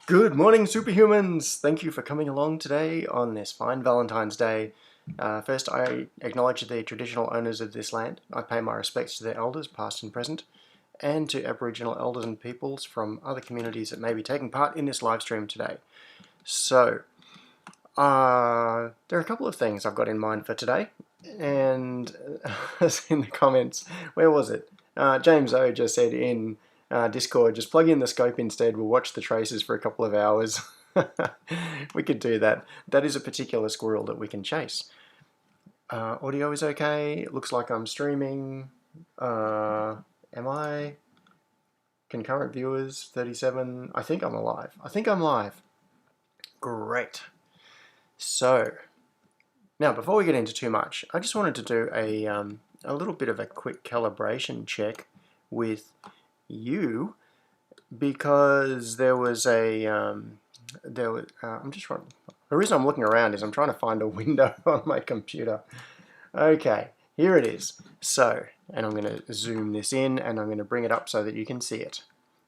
Good morning, superhumans! Thank you for coming along today on this fine Valentine's Day. First, I acknowledge the traditional owners of this land. I pay my respects to their elders, past and present, and to Aboriginal elders and peoples from other communities that may be taking part in this live stream today. So, there are a couple of things I've got in mind for today, and as in the comments, where was it? James O just said in Discord, just plug in the scope instead, we'll watch the traces for a couple of hours. We could do that. That is a particular squirrel that we can chase. Audio is okay, it looks like I'm streaming. Am I? Concurrent viewers, 37. I think I'm alive. I think I'm live. Great. So, now before we get into too much, I just wanted to do a little bit of a quick calibration check with you, because there was I'm just trying. The reason I'm looking around is I'm trying to find a window on my computer. Okay, here it is. So, and I'm going to zoom this in and I'm going to bring it up so that you can see it.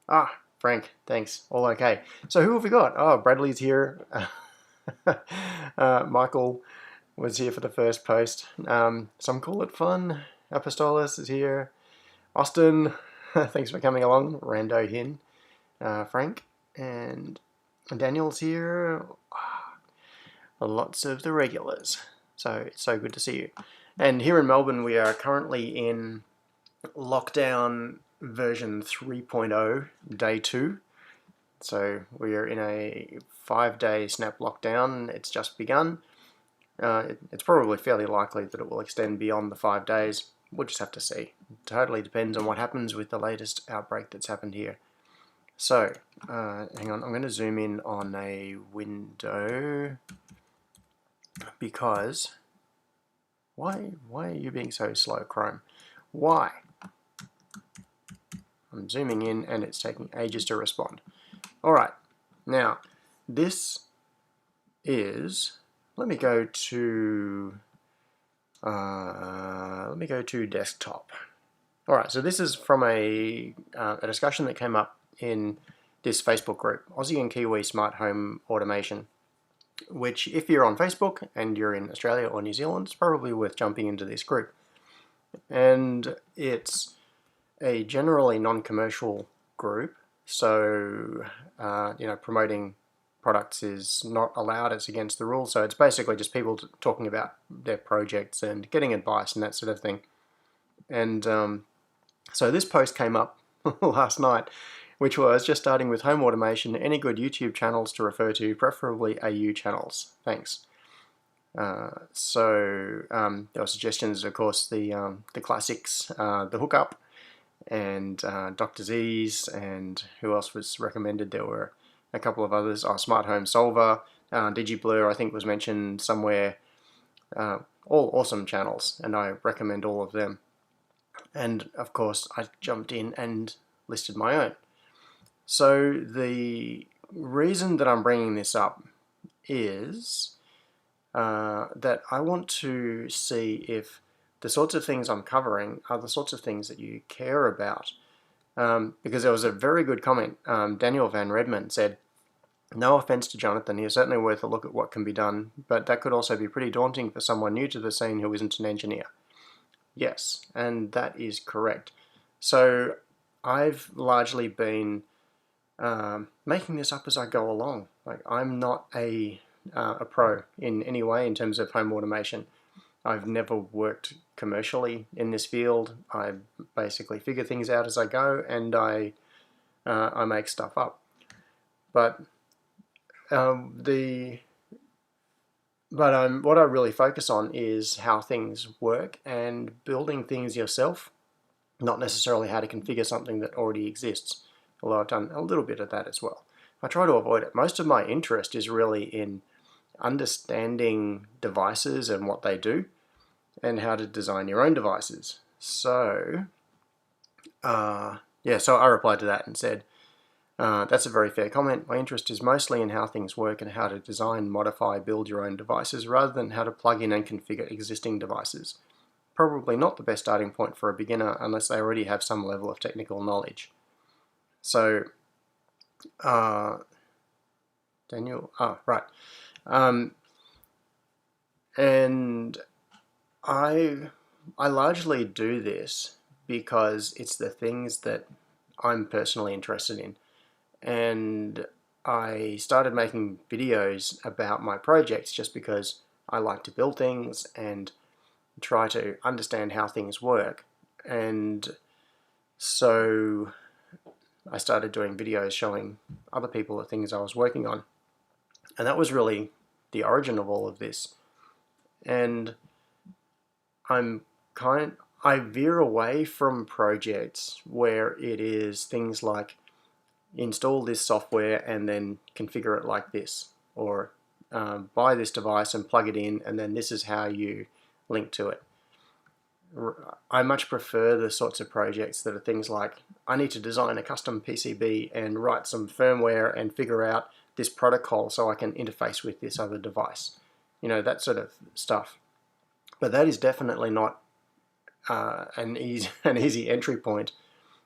Ah, Frank, thanks. All okay. So who have we got? Oh, Bradley's here. Michael was here for the first post. Some call it fun. Apostolos is here. Austin, thanks for coming along. Rando Hin, Frank, and Daniel's here. Lots of the regulars. So it's so good to see you. And here in Melbourne, we are currently in lockdown version 3.0, day 2. So we are in a 5-day snap lockdown. It's just begun. It's probably fairly likely that it will extend beyond the 5 days. We'll just have to see. It totally depends on what happens with the latest outbreak that's happened here. So, hang on, I'm going to zoom in on a window, because why are you being so slow, Chrome? Why? I'm zooming in and it's taking ages to respond. Alright, now this is, let me go to desktop. Alright, so this is from a discussion that came up in this Facebook group, Aussie and Kiwi Smart Home Automation, which if you're on Facebook and you're in Australia or New Zealand, it's probably worth jumping into this group. And it's a generally non-commercial group, so promoting products is not allowed, it's against the rules, so it's basically just people talking about their projects and getting advice and that sort of thing. And so this post came up last night, which was just starting with home automation, any good YouTube channels to refer to, preferably AU channels, thanks. So there were suggestions, of course, the classics, the Hookup, and Dr. Z's, and who else was recommended? There were a couple of others. Smart Home Solver, DigiBlur I think was mentioned somewhere. All awesome channels, and I recommend all of them. And of course I jumped in and listed my own. So the reason that I'm bringing this up is that I want to see if the sorts of things I'm covering are the sorts of things that you care about. Because there was a very good comment. Daniel Van Redmond said, no offense to Jonathan, he is certainly worth a look at what can be done, but that could also be pretty daunting for someone new to the scene who isn't an engineer. Yes, and that is correct. So I've largely been making this up as I go along. Like, I'm not a pro in any way in terms of home automation. I've never worked commercially in this field. I basically figure things out as I go, and I make stuff up. But what I really focus on is how things work and building things yourself, not necessarily how to configure something that already exists, although I've done a little bit of that as well. I try to avoid it. Most of my interest is really in understanding devices and what they do, and how to design your own devices. So, so I replied to that and said, that's a very fair comment. My interest is mostly in how things work and how to design, modify, build your own devices, rather than how to plug in and configure existing devices. Probably not the best starting point for a beginner unless they already have some level of technical knowledge. So, Daniel. Oh, right. Um, and I largely do this because it's the things that I'm personally interested in. And I started making videos about my projects just because I like to build things and try to understand how things work. And so I started doing videos showing other people the things I was working on. And that was really the origin of all of this. And I'm I veer away from projects where it is things like install this software and then configure it like this, or buy this device and plug it in and then this is how you link to it. I much prefer the sorts of projects that are things like, I need to design a custom PCB and write some firmware and figure out this protocol so I can interface with this other device. You know, that sort of stuff. But that is definitely not an easy entry point,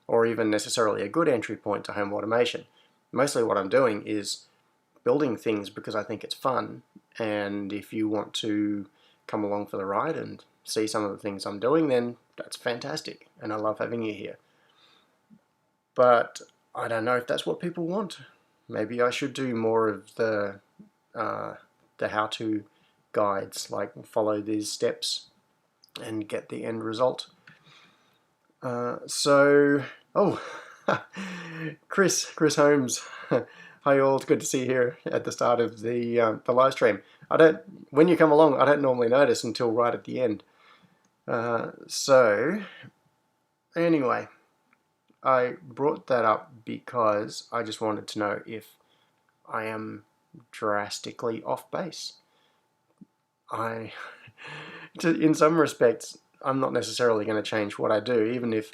or even necessarily a good entry point to home automation. Mostly what I'm doing is building things because I think it's fun, and if you want to come along for the ride and see some of the things I'm doing, then that's fantastic, and I love having you here. But I don't know if that's what people want. Maybe I should do more of the how-to guides, like follow these steps and get the end result. Oh, Chris Holmes. Hi all, it's good to see you here at the start of the live stream. When you come along, I don't normally notice until right at the end. So anyway, I brought that up because I just wanted to know if I am drastically off base. In some respects, I'm not necessarily going to change what I do, even if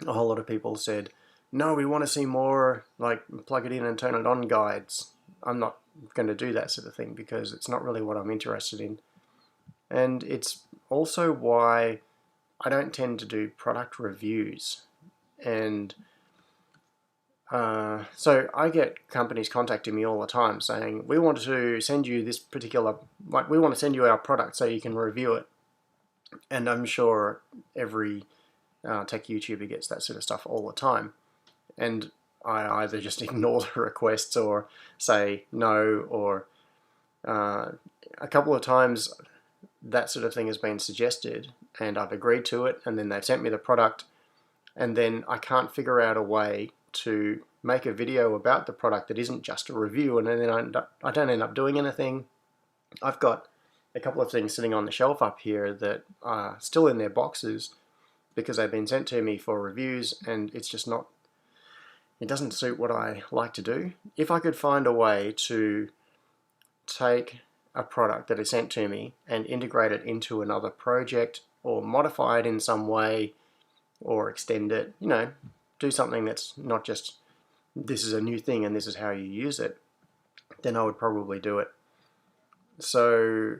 a whole lot of people said, no, we want to see more like plug it in and turn it on guides. I'm not going to do that sort of thing because it's not really what I'm interested in. And it's also why I don't tend to do product reviews. And so I get companies contacting me all the time saying, we want to send you this particular, like we want to send you our product so you can review it. And I'm sure every tech YouTuber gets that sort of stuff all the time. And I either just ignore the requests or say no, or a couple of times that sort of thing has been suggested and I've agreed to it, and then they've sent me the product, and then I can't figure out a way to make a video about the product that isn't just a review, and then I don't end up doing anything. I've got a couple of things sitting on the shelf up here that are still in their boxes because they've been sent to me for reviews, and it's just not, it doesn't suit what I like to do. If I could find a way to take a product that is sent to me and integrate it into another project or modify it in some way or extend it, you know, do something that's not just this is a new thing and this is how you use it, then I would probably do it. So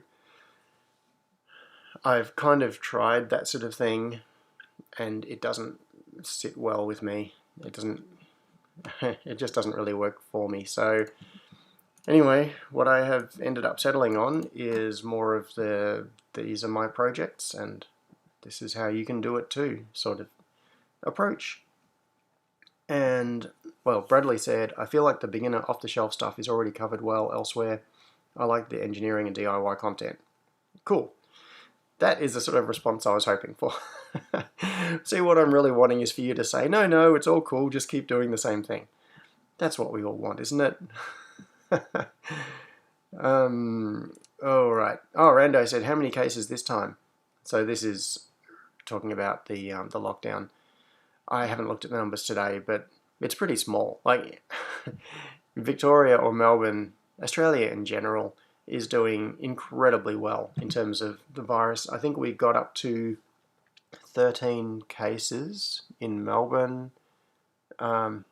I've kind of tried that sort of thing and it doesn't sit well with me. It just doesn't really work for me. So anyway, what I have ended up settling on is more of these are my projects and this is how you can do it too sort of approach. And well, Bradley said, I feel like the beginner off-the-shelf stuff is already covered well elsewhere. I like the engineering and DIY content. Cool. That is the sort of response I was hoping for. See, what I'm really wanting is for you to say, no, it's all cool, just keep doing the same thing. That's what we all want, isn't it? All right. Oh, Rando said, how many cases this time? So this is talking about the lockdown. I haven't looked at the numbers today, but it's pretty small. Like Victoria or Melbourne, Australia in general, is doing incredibly well in terms of the virus. I think we got up to 13 cases in Melbourne, and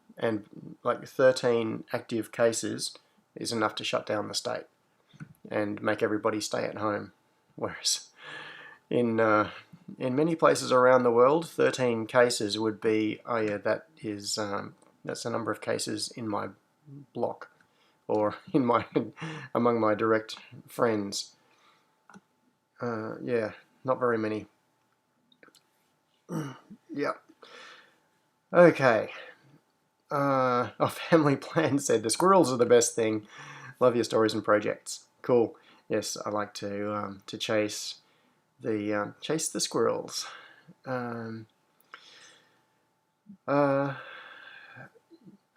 like 13 active cases is enough to shut down the state and make everybody stay at home. Whereas in many places around the world, 13 cases would be, oh yeah, that is that's the number of cases in my block or in my among my direct friends. Yeah, not very many. Yeah. Okay. Our family plan said the squirrels are the best thing. Love your stories and projects. Cool. Yes, I like to chase the squirrels.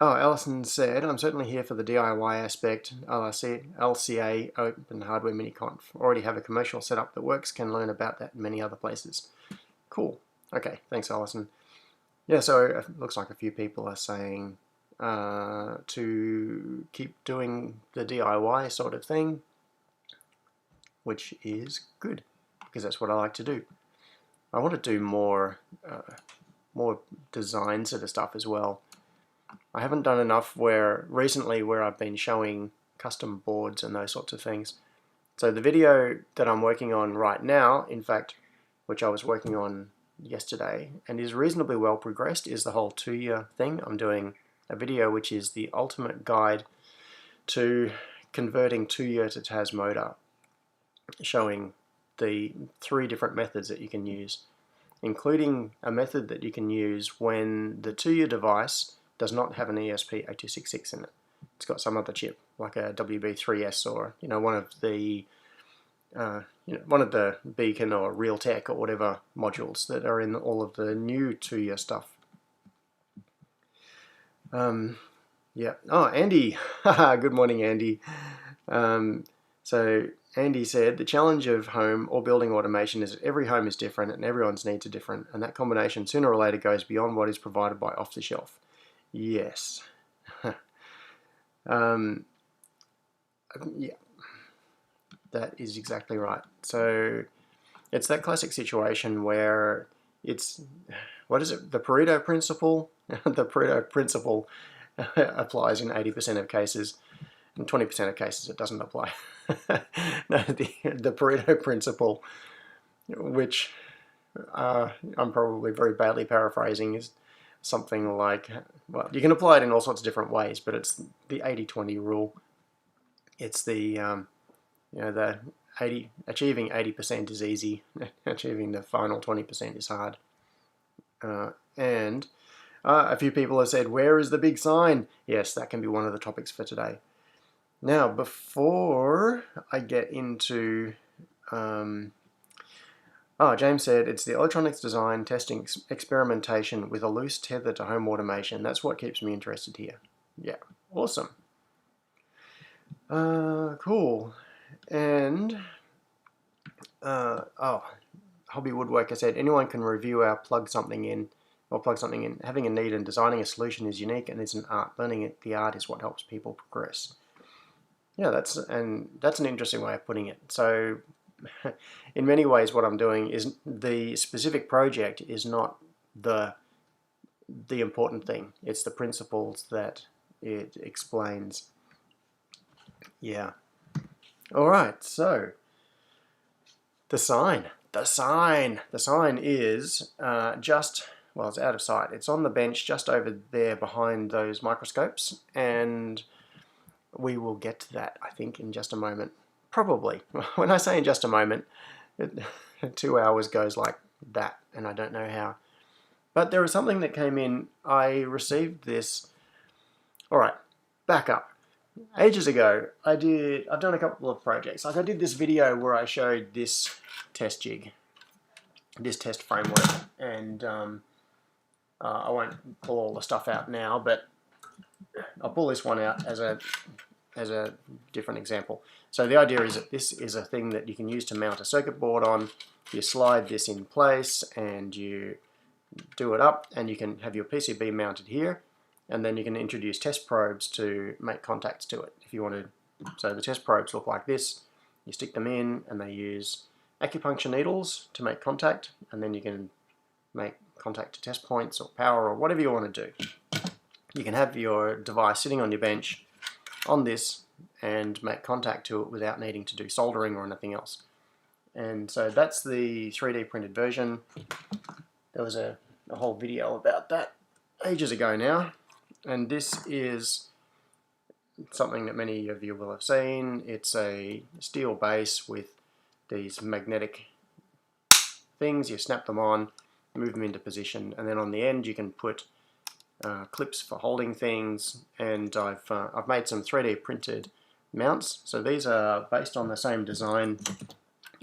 Alison said, I'm certainly here for the DIY aspect. LCA, Open Hardware Mini-Conf. Already have a commercial setup that works, can learn about that in many other places. Cool. Okay, thanks, Alison. Yeah, so it looks like a few people are saying to keep doing the DIY sort of thing, which is good, because that's what I like to do. I want to do more design sort of stuff as well. I haven't done enough recently where I've been showing custom boards and those sorts of things. So the video that I'm working on right now, in fact, which I was working on yesterday and is reasonably well progressed, is the whole Tuya thing. I'm doing a video which is the ultimate guide to converting Tuya to TAS motor, showing the 3 different methods that you can use, including a method that you can use when the Tuya device does not have an ESP8266 in it. It's got some other chip, like a WB3S or one of the Beacon or Realtek or whatever modules that are in all of the new Tuya stuff. Yeah. Oh, Andy. Good morning, Andy. So Andy said, the challenge of home or building automation is that every home is different and everyone's needs are different, and that combination sooner or later goes beyond what is provided by off-the-shelf. Yes. Yeah, that is exactly right. So it's that classic situation where it's, what is it, the Pareto principle? The Pareto principle applies in 80% of cases. In 20% of cases it doesn't apply. No, the Pareto principle, which I'm probably very badly paraphrasing, is something like, well, you can apply it in all sorts of different ways, but it's the 80-20 rule. It's the achieving 80% is easy, achieving the final 20% is hard. And a few people have said, where is the big sign? Yes, that can be one of the topics for today. Now, before I get into James said, it's the electronics design, testing, experimentation with a loose tether to home automation. That's what keeps me interested here. Yeah, awesome. Cool. And, Hobby Woodworker said, anyone can review our plug something in. Having a need and designing a solution is unique and is an art. Learning the art is what helps people progress. Yeah, that's an interesting way of putting it. So in many ways what I'm doing is, the specific project is not the important thing. It's the principles that it explains. Yeah. All right, so the sign is well, it's out of sight. It's on the bench just over there behind those microscopes, and we will get to that, I think, in just a moment. Probably. When I say in just a moment, 2 hours goes like that, and I don't know how. But there was something that came in. I received this. All right, back up. Ages ago, I've done a couple of projects. Like I did this video where I showed this test jig, this test framework, and I won't pull all the stuff out now, but I'll pull this one out as a different example. So the idea is that this is a thing that you can use to mount a circuit board on. You slide this in place and you do it up, and you can have your PCB mounted here, and then you can introduce test probes to make contacts to it if you want to. So the test probes look like this. You stick them in and they use acupuncture needles to make contact, and then you can make contact to test points or power or whatever you want to do. You can have your device sitting on your bench on this and make contact to it without needing to do soldering or anything else. And so that's the 3D printed version. There was a whole video about that ages ago now. And this is something that many of you will have seen. It's a steel base with these magnetic things. You snap them on, move them into position, and then on the end you can put clips for holding things. And I've made some 3D printed mounts. So these are based on the same design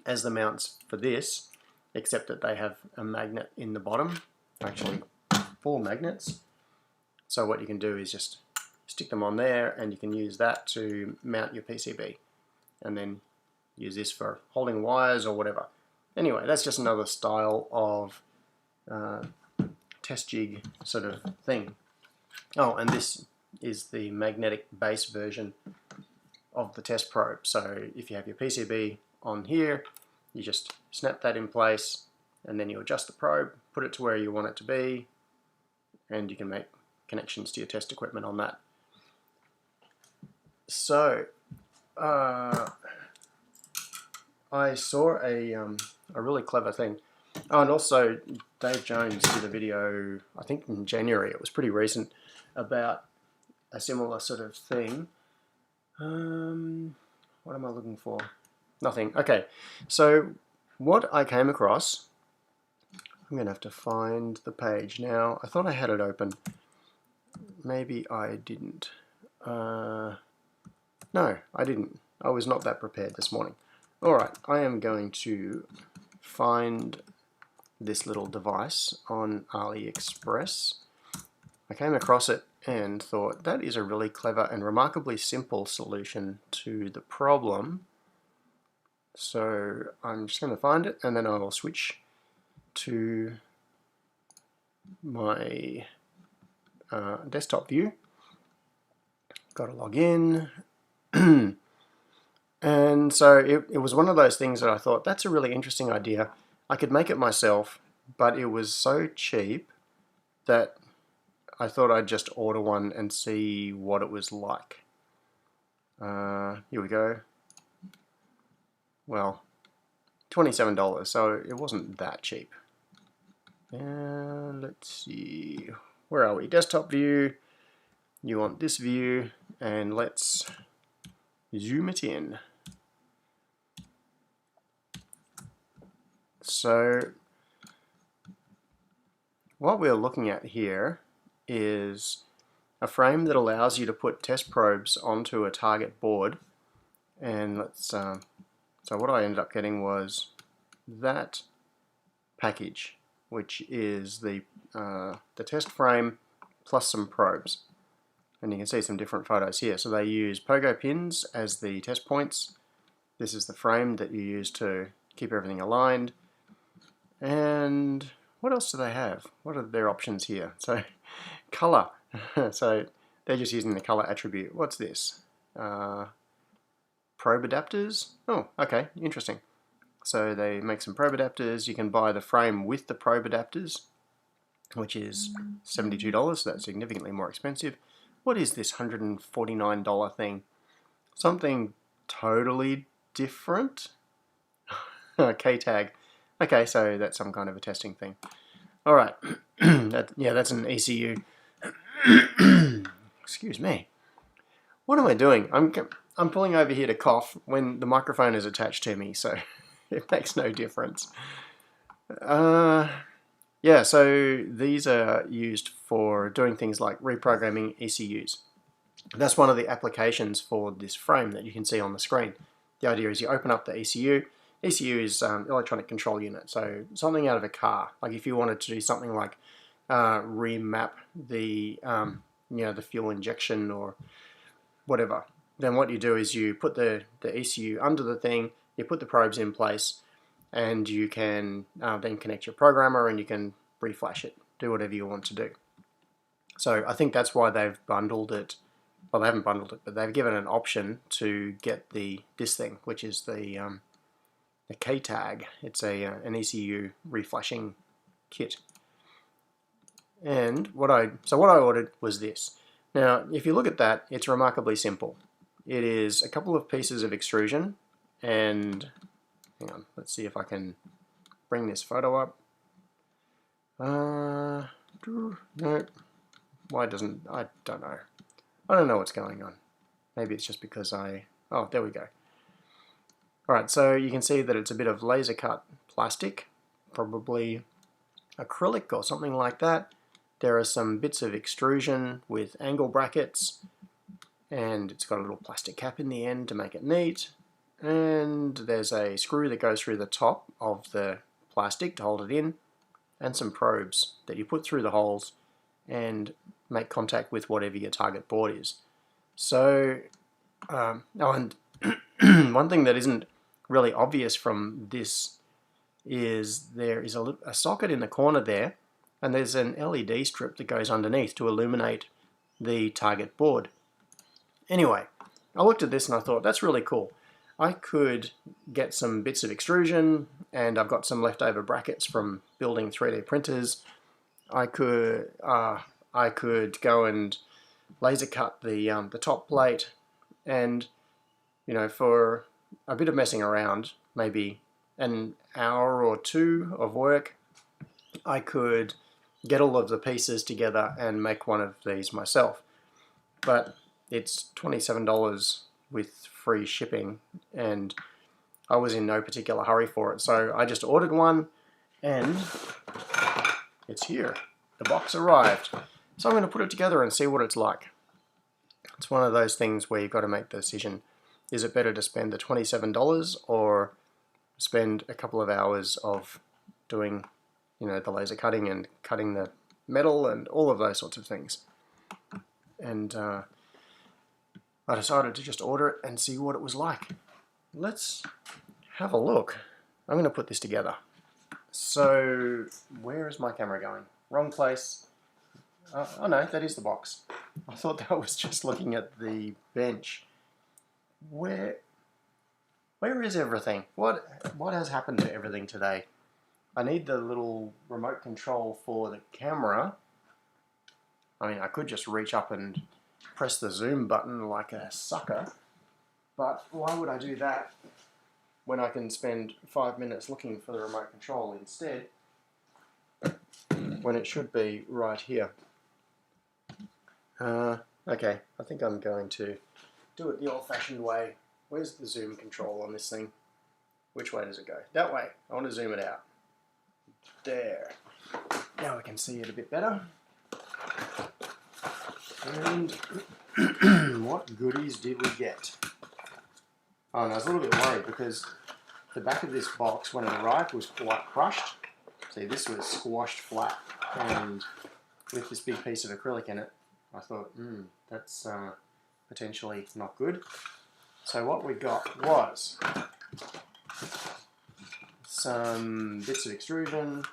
as the mounts for this, except that they have a magnet in the bottom, actually 4 magnets. So what you can do is just stick them on there, and you can use that to mount your PCB, and then use this for holding wires or whatever. Anyway, that's just another style of test jig sort of thing. Oh, and this is the magnetic base version of the test probe. So if you have your PCB on here, you just snap that in place, and then you adjust the probe, put it to where you want it to be, and you can make connections to your test equipment on that. So I saw a really clever thing. Oh, and also Dave Jones did a video, I think in January, it was pretty recent, about a similar sort of thing. What am I looking for? Nothing. Okay, so what I came across, I'm going to have to find the page now. I thought I had it open. Maybe I didn't. No, I didn't. I was not that prepared this morning. Alright, I am going to find this little device on AliExpress. I came across it and thought that is a really clever and remarkably simple solution to the problem. So I'm just going to find it, and then I will switch to my desktop view. Got to log in. And so it was one of those things that I thought, that's a really interesting idea. I could make it myself, but it was so cheap that I thought I'd just order one and see what it was like. Here we go. Well, $27, so it wasn't that cheap. And let's see, where are we? Desktop view. You want this view, and let's zoom it in. So what we're looking at here is a frame that allows you to put test probes onto a target board. And let's so what I ended up getting was that package, which is the test frame plus some probes. And you can see some different photos here. So they use pogo pins as the test points. This is the frame that you use to keep everything aligned. And what else do they have? What are their options here? So color. So they're just using the color attribute. What's this? Probe adapters. Oh, okay, interesting. So they make some probe adapters. You can buy the frame with the probe adapters, which is $72. So that's significantly more expensive. What is this $149 thing? Something totally different? K-tag. Okay, so that's some kind of a testing thing. Alright, yeah, that's an ECU. Excuse me. What am I doing? I'm pulling over here to cough when the microphone is attached to me, so it makes no difference. Yeah, so these are used for doing things like reprogramming ECUs. That's one of the applications for this frame that you can see on the screen. The idea is you open up the ECU. ECU is electronic control unit, so something out of a car. Like if you wanted to do something like remap the the fuel injection or whatever, then what you do is you put the ECU under the thing, you put the probes in place, and you can then connect your programmer and you can reflash it, do whatever you want to do. So I think that's why they've bundled it. Well, they haven't bundled it, but they've given an option to get this thing, which is the K-tag. It's an ECU reflashing kit. And what I ordered was this. Now, if you look at that, it's remarkably simple. It is a couple of pieces of extrusion, and hang on, let's see if I can bring this photo up. No, why doesn't, I don't know. I don't know what's going on. Maybe it's just because oh, there we go. Alright, so you can see that it's a bit of laser cut plastic, probably acrylic or something like that. There are some bits of extrusion with angle brackets, and it's got a little plastic cap in the end to make it neat. And there's a screw that goes through the top of the plastic to hold it in, and some probes that you put through the holes and make contact with whatever your target board is. So, oh, and one thing that isn't really obvious from this is there is a socket in the corner there, and there's an LED strip that goes underneath to illuminate the target board. Anyway, I looked at this and I thought, that's really cool. I could get some bits of extrusion, and I've got some leftover brackets from building 3D printers. I could go and laser cut the top plate, and for a bit of messing around, maybe an hour or two of work, I could get all of the pieces together and make one of these myself. But it's $27 with free shipping, and I was in no particular hurry for it, so I just ordered one, and it's here. The box arrived. So I'm going to put it together and see what it's like. It's one of those things where you've got to make the decision. Is it better to spend the $27 or spend a couple of hours of doing, the laser cutting and cutting the metal and all of those sorts of things? And I decided to just order it and see what it was like. Let's have a look. I'm going to put this together. So, where is my camera going? Wrong place. Oh no, that is the box. I thought that was just looking at the bench. Where is everything? What has happened to everything today? I need the little remote control for the camera. I mean, I could just reach up and press the zoom button like a sucker, but why would I do that when I can spend 5 minutes looking for the remote control instead, when it should be right here? Okay, I think I'm going to do it the old-fashioned way. Where's the zoom control on this thing? Which way does it go? That way. I want to zoom it out. There. Now I can see it a bit better. And what goodies did we get? Oh, and I was a little bit worried because the back of this box, when it arrived, was quite crushed. See, this was squashed flat, and with this big piece of acrylic in it, I thought, that's potentially not good. So what we got was some bits of extrusion,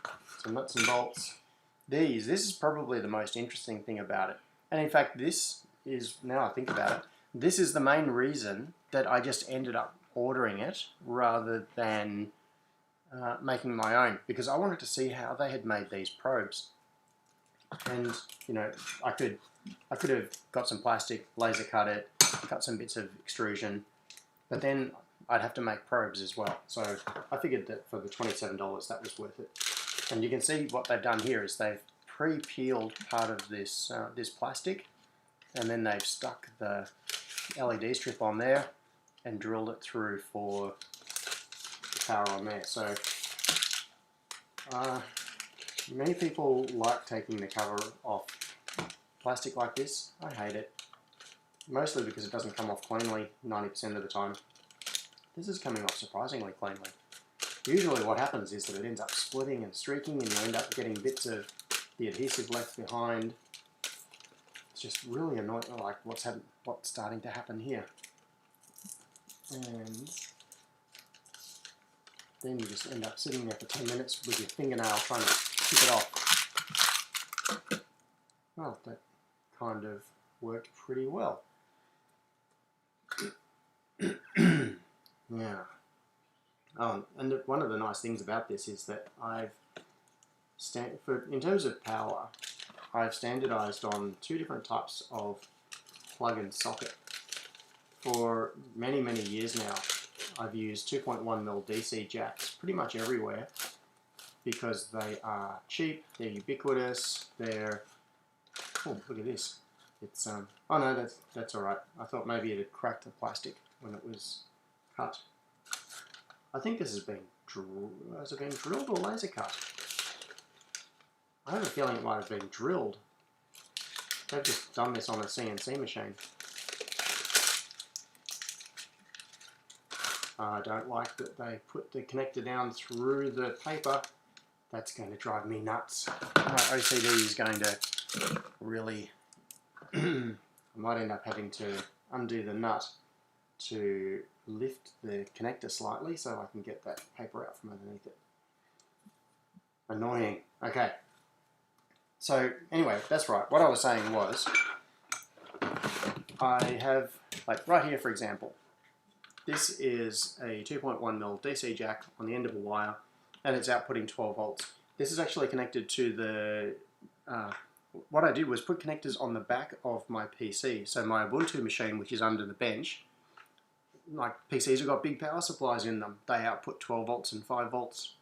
some nuts and bolts. This is probably the most interesting thing about it. And in fact, this is, now I think about it, this is the main reason that I just ended up ordering it rather than making my own, because I wanted to see how they had made these probes. And I could have got some plastic, laser cut it, cut some bits of extrusion, but then I'd have to make probes as well. So I figured that for the $27 that was worth it. And you can see what they've done here is they've pre-peeled part of this this plastic, and then they've stuck the LED strip on there and drilled it through for the power on there. So many people like taking the cover off plastic like this. I hate it, mostly because it doesn't come off cleanly 90% of the time. This is coming off surprisingly cleanly. Usually what happens is that it ends up splitting and streaking, and you end up getting bits of the adhesive left behind. It's just really annoying, like what's starting to happen here. And then you just end up sitting there for 10 minutes with your fingernail trying to pick it off. Well, that kind of worked pretty well. Yeah. And one of the nice things about this is that in terms of power, I've standardized on 2 different types of plug and socket. For many, many years now, I've used 2.1mm DC jacks pretty much everywhere because they are cheap, they're ubiquitous, oh, look at this. It's oh no, that's all right. I thought maybe it had cracked the plastic when it was cut. I think this has it been drilled or laser cut? I have a feeling it might have been drilled. They've just done this on a CNC machine. I don't like that they put the connector down through the paper. That's going to drive me nuts. My OCD is going to really... I might end up having to undo the nut to lift the connector slightly so I can get that paper out from underneath it. Annoying. Okay. So anyway, that's right. What I was saying was, I have, like right here for example, this is a 2.1mm DC jack on the end of a wire, and it's outputting 12 volts. This is actually connected to the, what I did was put connectors on the back of my PC. So my Ubuntu machine, which is under the bench, like PCs have got big power supplies in them. They output 12 volts and 5 volts.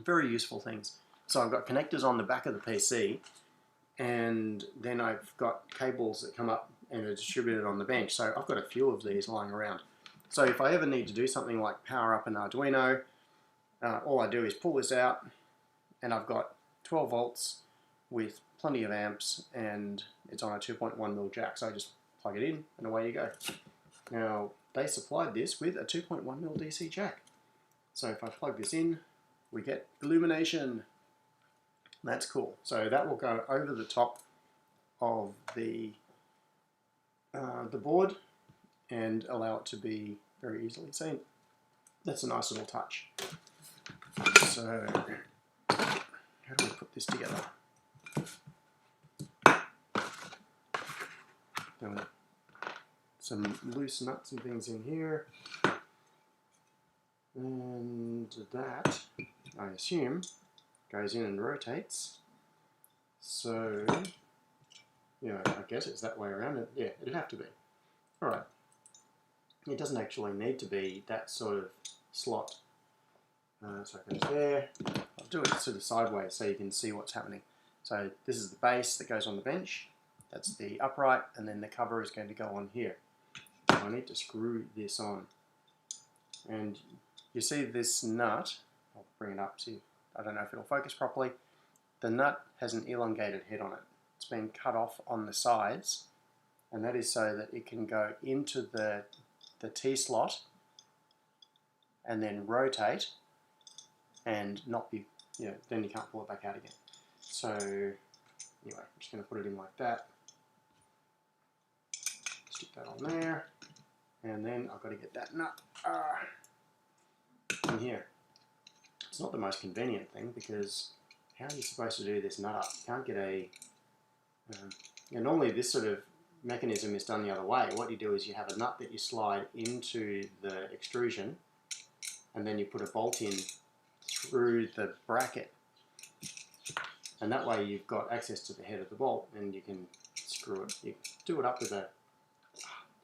Very useful things. So I've got connectors on the back of the PC, and then I've got cables that come up and are distributed on the bench. So I've got a few of these lying around. So if I ever need to do something like power up an Arduino, all I do is pull this out, and I've got 12 volts with plenty of amps, and it's on a 2.1mm jack. So I just plug it in, and away you go. Now, they supplied this with a 2.1mm DC jack. So if I plug this in, we get illumination. That's cool. So that will go over the top of the board and allow it to be very easily seen. That's a nice little touch. So how do we put this together? Some loose nuts and things in here, and that, I assume, goes in and rotates. So, you know, I guess it's that way around. Yeah, it'd have to be. Alright. It doesn't actually need to be that sort of slot. So it goes there. I'll do it sort of sideways so you can see what's happening. So this is the base that goes on the bench. That's the upright, and then the cover is going to go on here. I need to screw this on. And you see this nut, I'll bring it up to you. I don't know if it'll focus properly. The nut has an elongated head on it. It's been cut off on the sides, and that is so that it can go into the T-slot and then rotate and not be, you know, then you can't pull it back out again. So anyway, I'm just going to put it in like that. Stick that on there, and then I've got to get that nut in here. It's not the most convenient thing, because how are you supposed to do this nut up? You can't get a... normally this sort of mechanism is done the other way. What you do is you have a nut that you slide into the extrusion, and then you put a bolt in through the bracket. And that way you've got access to the head of the bolt, and you can screw it. You do it up with a...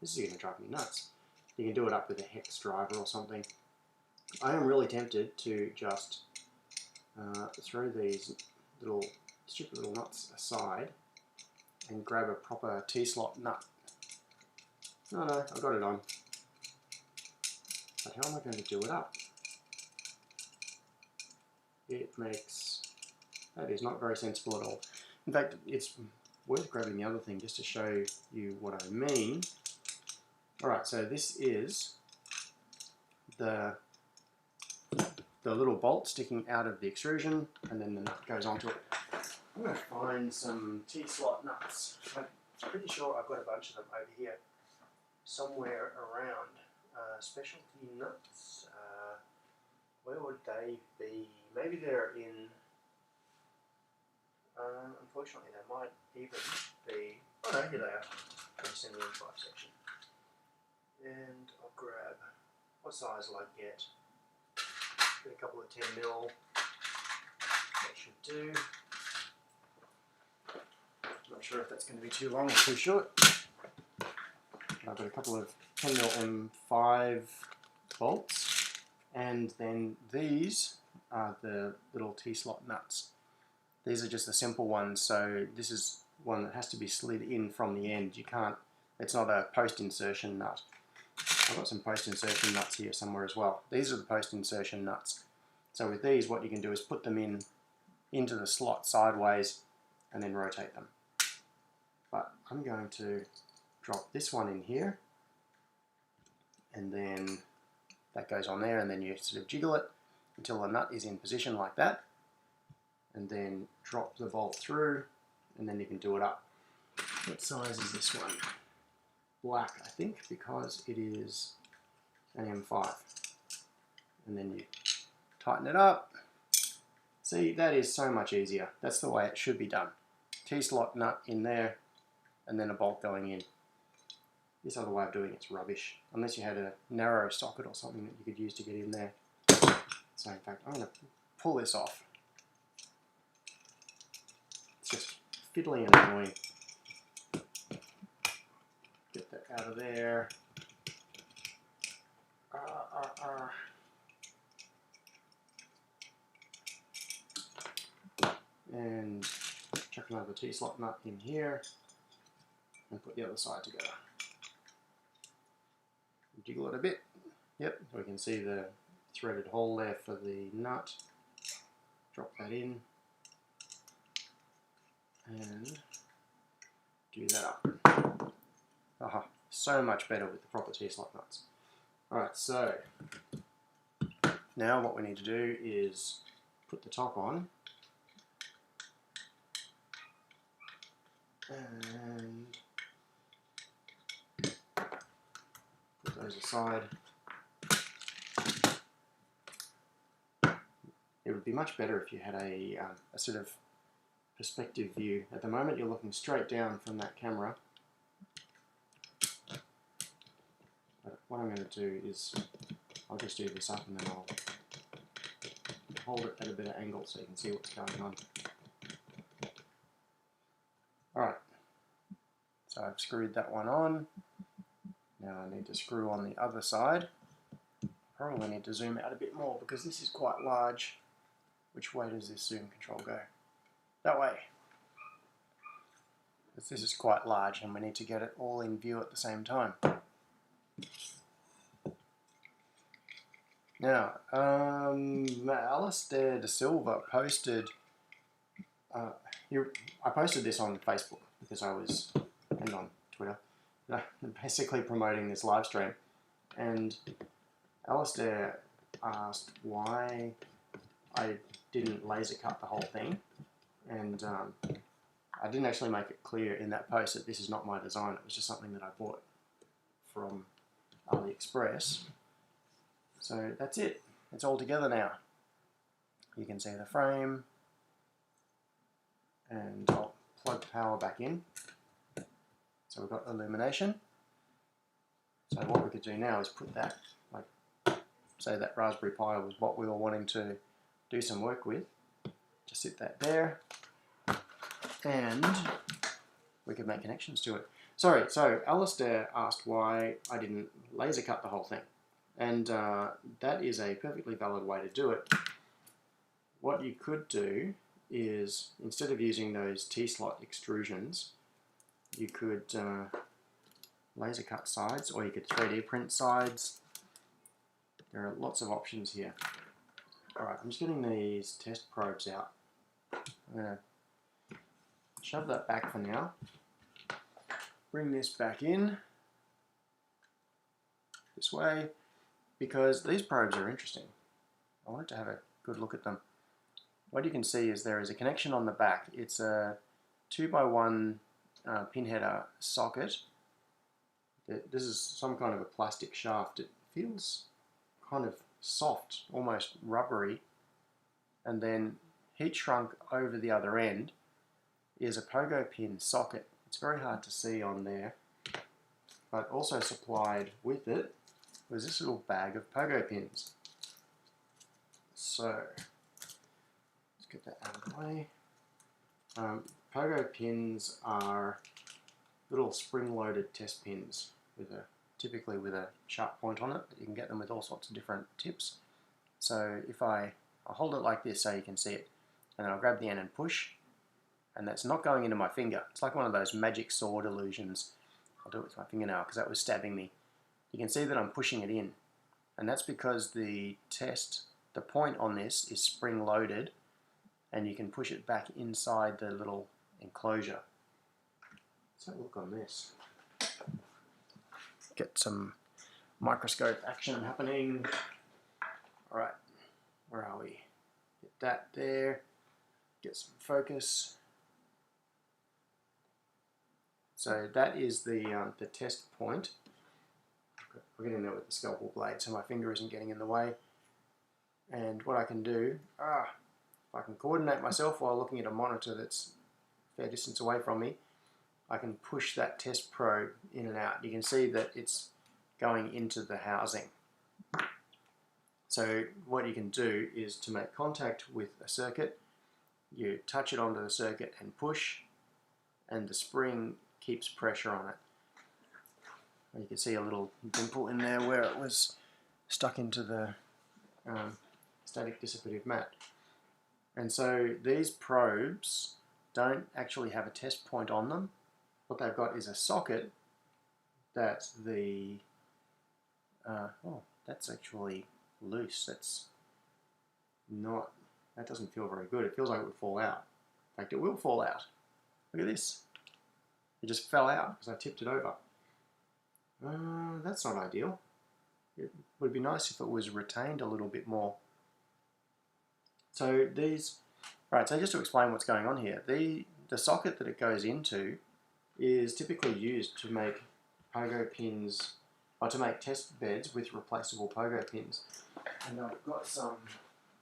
This is going to drive me nuts. You can do it up with a hex driver or something. I am really tempted to just throw these little stupid little nuts aside and grab a proper T-slot nut. No, I got it on. But how am I going to do it up? That is not very sensible at all. In fact, it's worth grabbing the other thing just to show you what I mean. Alright, so this is the little bolt sticking out of the extrusion, and then the nut goes onto it. I'm going to find some T-slot nuts. I'm pretty sure I've got a bunch of them over here somewhere around. Specialty nuts, where would they be? Maybe they're in, unfortunately they might even be, oh no, here they are. Just in the M5 section. And I'll grab, what size will I get? Get a couple of 10mm, that should do. Not sure if that's going to be too long or too short. I've got a couple of 10mm M5 bolts, and then these are the little T-slot nuts. These are just the simple ones, so this is one that has to be slid in from the end. You can't, it's not a post insertion nut. I've got some post insertion nuts here somewhere as well. These are the post insertion nuts. So with these, what you can do is put them into the slot sideways and then rotate them. But I'm going to drop this one in here, and then that goes on there, and then you sort of jiggle it until the nut is in position like that, and then drop the bolt through, and then you can do it up. What size is this one? Black, I think, because it is an M5. And then you tighten it up. See, that is so much easier. That's the way it should be done. T-slot nut in there, and then a bolt going in. This other way of doing it's rubbish, unless you had a narrow socket or something that you could use to get in there. So in fact, I'm going to pull this off. It's just fiddly and annoying. Get that out of there. And chuck another T-slot nut in here and put the other side together. Jiggle it a bit. Yep, we can see the threaded hole there for the nut. Drop that in and do that up. Aha, so much better with the proper T-slot nuts. Alright, so now what we need to do is put the top on and put those aside. It would be much better if you had a sort of perspective view. At the moment you're looking straight down from that camera. But what I'm going to do is I'll just do this up and then I'll hold it at a better angle so you can see what's going on. Alright, so I've screwed that one on. Now I need to screw on the other side. Probably need to zoom out a bit more because this is quite large. Which way does this zoom control go? That way. Because this is quite large and we need to get it all in view at the same time. Now, Alistair De Silva posted, I posted this on Facebook because I was, and on Twitter, basically promoting this live stream, and Alistair asked why I didn't laser cut the whole thing, and I didn't actually make it clear in that post that this is not my design. It was just something that I bought from AliExpress. So that's it. It's all together now. You can see the frame, and I'll plug power back in. So we've got illumination. So what we could do now is put that, like, say that Raspberry Pi was what we were wanting to do some work with. Just sit that there, and we could make connections to it. Sorry, so Alistair asked why I didn't laser cut the whole thing. And that is a perfectly valid way to do it. What you could do is, instead of using those T-slot extrusions, you could laser cut sides, or you could 3D print sides. There are lots of options here. Alright, I'm just getting these test probes out. I'm going to shove that back for now. Bring this back in this way, because these probes are interesting. I wanted to have a good look at them. What you can see is there is a connection on the back. It's a 2x1 pinheader socket. This is some kind of a plastic shaft. It feels kind of soft, almost rubbery. And then heat shrunk over the other end is a pogo pin socket. It's very hard to see on there, but also supplied with it was this little bag of pogo pins. So let's get that out of the way. Pogo pins are little spring-loaded test pins with typically with a sharp point on it, but you can get them with all sorts of different tips. So if I'll hold it like this so you can see it, and then I'll grab the end and push, and that's not going into my finger. It's like one of those magic sword illusions. I'll do it with my fingernail because that was stabbing me. You can see that I'm pushing it in, and that's because the point on this is spring loaded, and you can push it back inside the little enclosure. Let's have a look on this. Get some microscope action happening. Alright, where are we? Get that there. Get some focus. So that is the test point. I'll get in there with the scalpel blade so my finger isn't getting in the way. And what I can do, if I can coordinate myself while looking at a monitor that's a fair distance away from me, I can push that test probe in and out. You can see that it's going into the housing. So what you can do is to make contact with a circuit, you touch it onto the circuit and push, and the spring keeps pressure on it. You can see a little dimple in there where it was stuck into the static dissipative mat. And so these probes don't actually have a test point on them. What they've got is a socket that the that's actually loose. That doesn't feel very good. It feels like it would fall out. In fact, it will fall out. Look at this. It just fell out because I tipped it over. That's not ideal. It would be nice if it was retained a little bit more. So so just to explain what's going on here, the socket that it goes into is typically used to make pogo pins, or to make test beds with replaceable pogo pins. And I've got some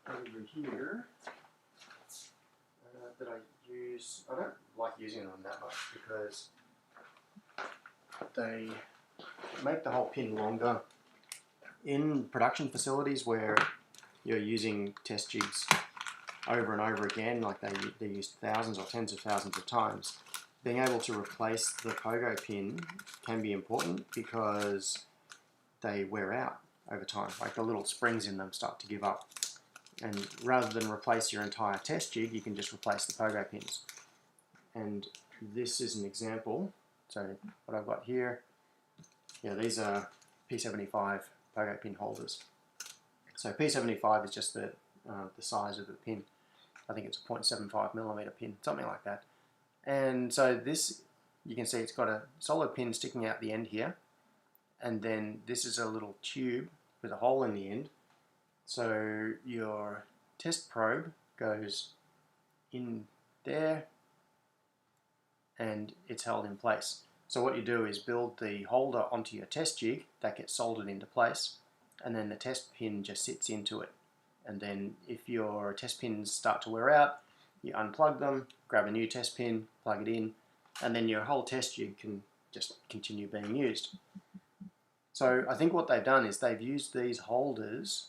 over here that I use. I don't like using them that much because they make the whole pin longer. In production facilities where you're using test jigs over and over again, like they're used thousands or tens of thousands of times, being able to replace the pogo pin can be important because they wear out over time. Like the little springs in them start to give up. And rather than replace your entire test jig, you can just replace the pogo pins. And this is an example. So what I've got here, these are P75 pogo pin holders. So P75 is just the size of the pin. I think it's a 0.75mm pin, something like that. And so this, you can see it's got a solid pin sticking out the end here, and then this is a little tube with a hole in the end. So your test probe goes in there and it's held in place. So what you do is build the holder onto your test jig, that gets soldered into place, and then the test pin just sits into it. And then if your test pins start to wear out, you unplug them, grab a new test pin, plug it in, and then your whole test jig can just continue being used. So I think what they've done is they've used these holders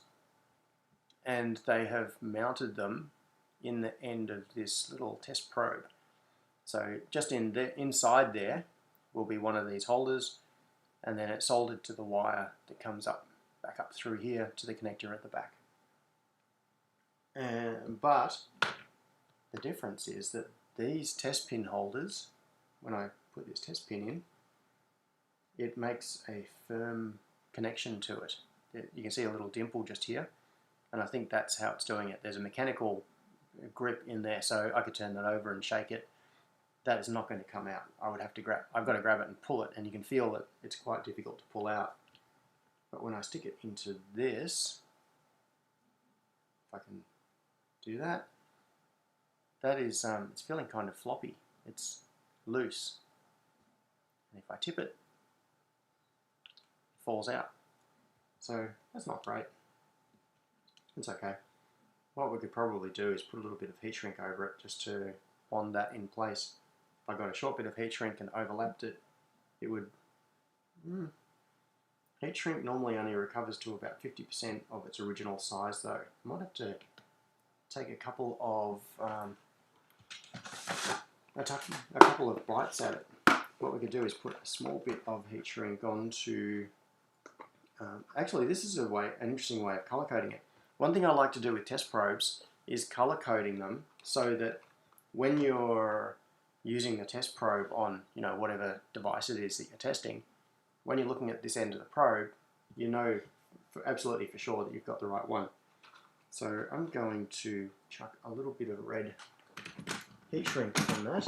and they have mounted them in the end of this little test probe. So just inside there will be one of these holders, and then it's soldered to the wire that comes back up through here to the connector at the back. But the difference is that these test pin holders, when I put this test pin in, it makes a firm connection to it. You can see a little dimple just here, and I think that's how it's doing it. There's a mechanical grip in there, so I could turn that over and shake it. That is not going to come out. I've got to grab it and pull it, and you can feel that it's quite difficult to pull out. But when I stick it into this, if I can do that, that is, it's feeling kind of floppy. It's loose. And if I tip it, it falls out. So that's not great. It's okay. What we could probably do is put a little bit of heat shrink over it just to bond that in place. If I got a short bit of heat shrink and overlapped it, it would... Heat shrink normally only recovers to about 50% of its original size though. I might have to take a couple of bites at it. What we could do is put a small bit of heat shrink onto... actually, this is an interesting way of color coding it. One thing I like to do with test probes is color coding them so that when you're using the test probe on, whatever device it is that you're testing, when you're looking at this end of the probe, you know absolutely for sure that you've got the right one. So I'm going to chuck a little bit of red heat shrink on that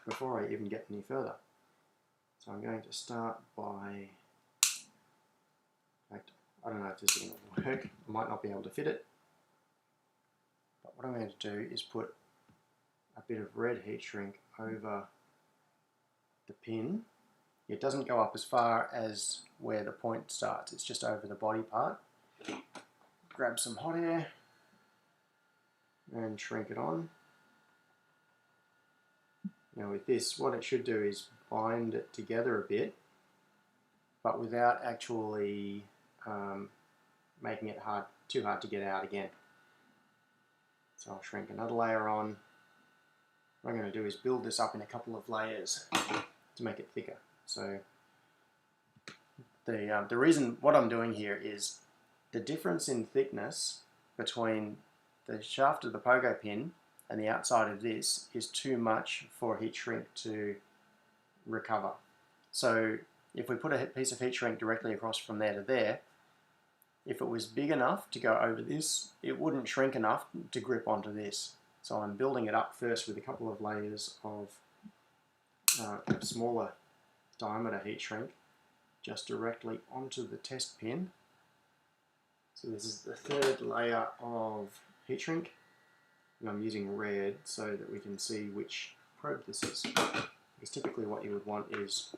before I even get any further. So I'm going to start by, in fact, I don't know if this is going to work, I might not be able to fit it, but what I'm going to do is put a bit of red heat shrink over the pin. It doesn't go up as far as where the point starts, it's just over the body part. Grab some hot air and shrink it on. Now with this, what it should do is bind it together a bit, but without actually making it too hard to get out again. So I'll shrink another layer on. What I'm going to do is build this up in a couple of layers to make it thicker. So the reason what I'm doing here is the difference in thickness between the shaft of the pogo pin and the outside of this is too much for heat shrink to recover. So if we put a piece of heat shrink directly across from there to there, if it was big enough to go over this, it wouldn't shrink enough to grip onto this. So I'm building it up first with a couple of layers of smaller diameter heat shrink just directly onto the test pin. So this is the third layer of heat shrink, and I'm using red so that we can see which probe this is. Because typically what you would want is,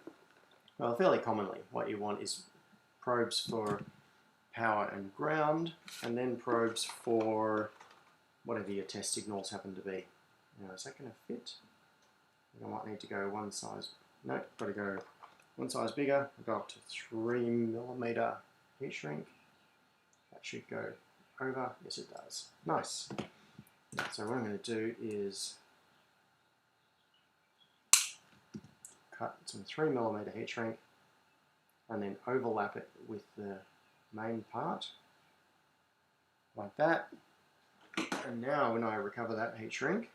well, fairly commonly what you want is probes for power and ground, and then probes for whatever your test signals happen to be. Now, is that going to fit? I might need to go one size, no, got to go one size bigger. I'll go up to 3mm heat shrink. That should go over, yes it does. Nice. So what I'm going to do is cut some 3mm heat shrink and then overlap it with the main part, like that. And now when I recover that heat shrink,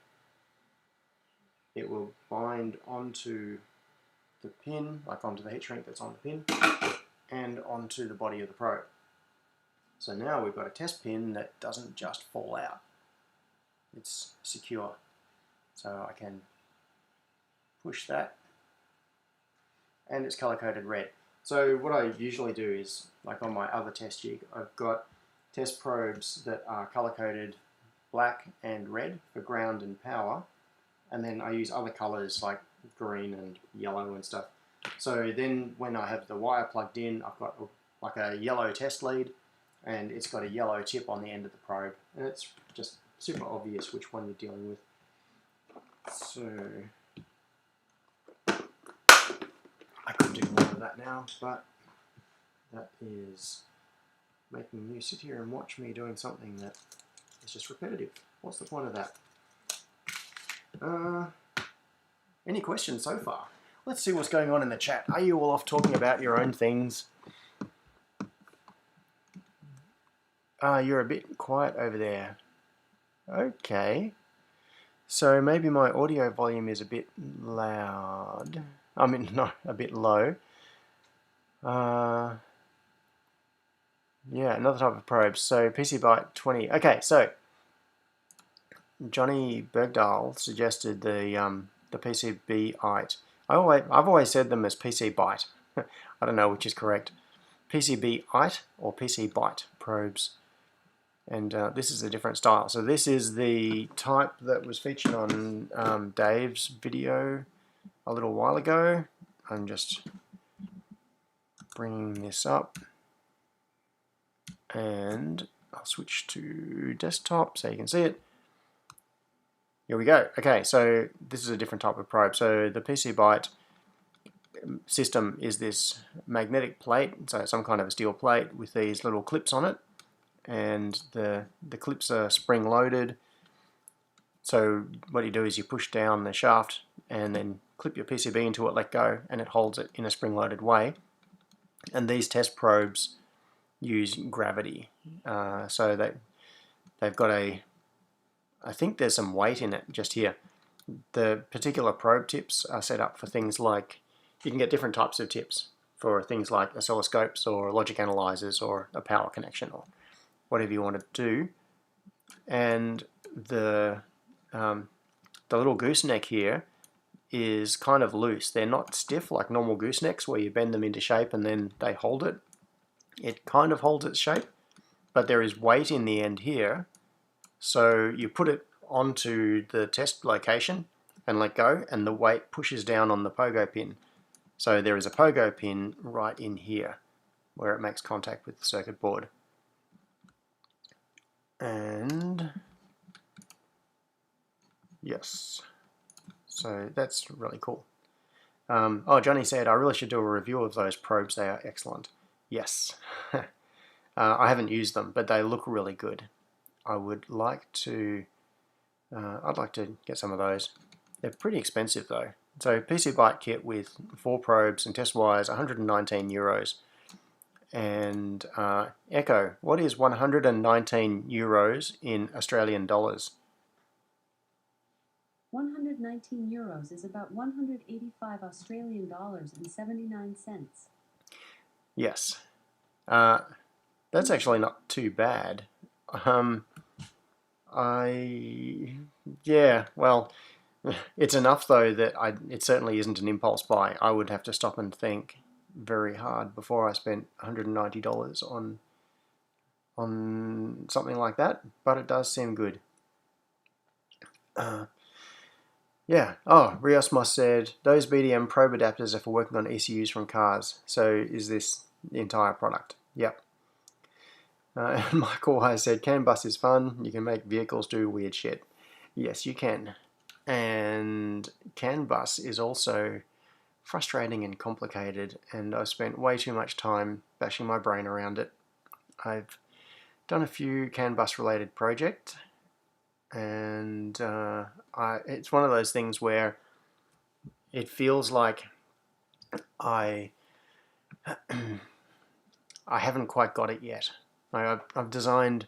it will bind onto the pin, like onto the heat shrink that's on the pin, and onto the body of the probe. So now we've got a test pin that doesn't just fall out. It's secure. So I can push that, and it's color-coded red. So what I usually do is, like on my other test jig, I've got test probes that are color-coded black and red for ground and power, and then I use other colors like green and yellow and stuff. So then when I have the wire plugged in, I've got like a yellow test lead, and it's got a yellow tip on the end of the probe, and it's just super obvious which one you're dealing with. So I could do more of that now, but that is making you sit here and watch me doing something that is just repetitive. What's the point of that? Any questions so far? Let's see what's going on in the chat. Are you all off talking about your own things? You're a bit quiet over there. Okay. So maybe my audio volume is a bit loud. I mean, no, a bit low. Yeah, another type of probe. So PC Byte 20. Okay, so Johnny Bergdahl suggested the PCB-ite. I've always said them as PC Byte. I don't know which is correct. PCB-ite or PC Byte probes. And this is a different style. So this is the type that was featured on Dave's video a little while ago. I'm just bringing this up, and I'll switch to desktop so you can see it. Here we go. Okay, so this is a different type of probe. So the PC Byte system is this magnetic plate, so some kind of a steel plate with these little clips on it, and the clips are spring loaded. So what you do is you push down the shaft and then clip your PCB into it, let go, and it holds it in a spring loaded way. And these test probes use gravity, so they've got a I think there's some weight in it just here. The particular probe tips are set up for things like, you can get different types of tips for things like oscilloscopes or logic analyzers or a power connection or whatever you want to do. And the little gooseneck here is kind of loose. They're not stiff like normal goosenecks where you bend them into shape and then they hold it. It kind of holds its shape, but there is weight in the end here. So you put it onto the test location and let go, and the weight pushes down on the pogo pin. So there is a pogo pin right in here where it makes contact with the circuit board. And yes, so that's really cool. Oh, Johnny said, I really should do a review of those probes. They are excellent. Yes. I haven't used them, but they look really good. I would like to, I'd like to get some of those. They're pretty expensive though. So PC Byte kit with 4 probes and test wires, 119 euros. And Echo, what is 119 euros in Australian dollars? 119 euros is about 185 Australian dollars and 79 cents. Yes. That's actually not too bad. Yeah, well, it's enough though that it certainly isn't an impulse buy. I would have to stop and think very hard before I spent $190 on something like that, but it does seem good. Yeah. Oh, Riosmos said, those BDM probe adapters are for working on ECUs from cars. So is this the entire product? Yep. And Michael has said, CAN bus is fun. You can make vehicles do weird shit. Yes, you can. And CAN bus is also frustrating and complicated, and I've spent way too much time bashing my brain around it. I've done a few CAN bus related projects, and it's one of those things where it feels like I haven't quite got it yet. I've designed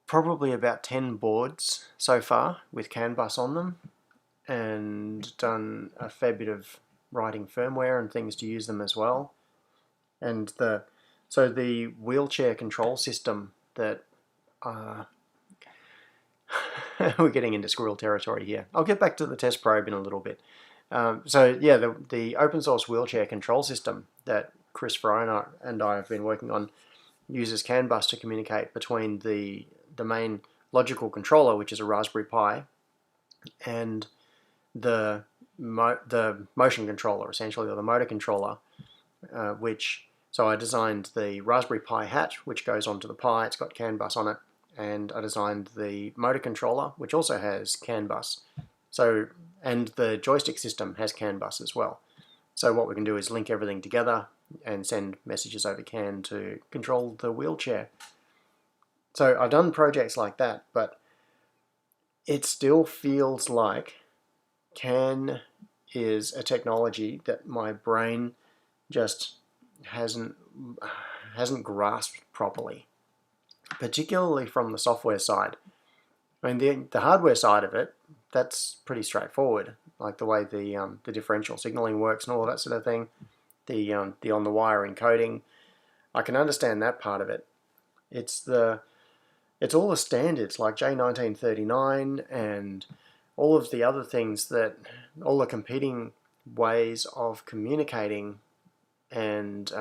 probably about 10 boards so far with CAN bus on them, and done a fair bit of writing firmware and things to use them as well. And so the wheelchair control system that we're getting into squirrel territory here. I'll get back to the test probe in a little bit. So yeah, the open source wheelchair control system that Chris Verona and I have been working on uses CAN bus to communicate between the main logical controller, which is a Raspberry Pi, and the motion controller, essentially, or the motor controller, so I designed the Raspberry Pi hat, which goes onto the Pi. It's got CAN bus on it, and I designed the motor controller, which also has CAN bus. So, and the joystick system has CAN bus as well. So what we can do is link everything together and send messages over CAN to control the wheelchair. So I've done projects like that, but it still feels like CAN is a technology that my brain just hasn't grasped properly, particularly from the software side. I mean, the hardware side of it, that's pretty straightforward, like the way the differential signaling works and all that sort of thing, the on-the-wire encoding. I can understand that part of it. It's all the standards like J1939 and all of the other things, that all the competing ways of communicating and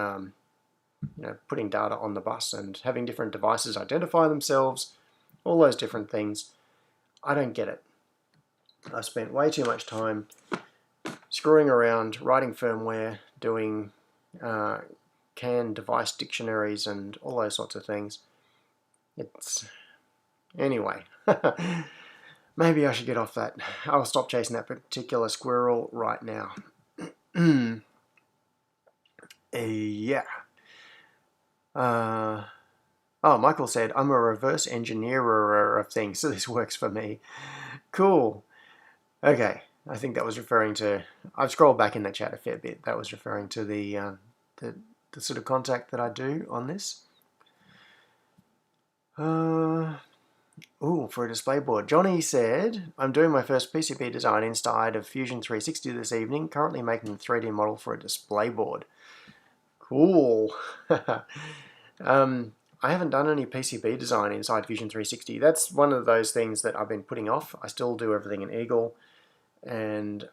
putting data on the bus and having different devices identify themselves, all those different things. I don't get it. I spent way too much time screwing around, writing firmware, doing CAN device dictionaries and all those sorts of things. Anyway, maybe I should get off that. I'll stop chasing that particular squirrel right now. Yeah. Oh, Michael said, I'm a reverse engineerer of things, so this works for me. Cool. Okay, I think that was referring to, I've scrolled back in the chat a fair bit. That was referring to the sort of contact that I do on this. Ooh, Cool, for a display board. Johnny said, I'm doing my first PCB design inside of Fusion 360 this evening, currently making a 3D model for a display board. Cool. I haven't done any PCB design inside Fusion 360. That's one of those things that I've been putting off. I still do everything in Eagle, and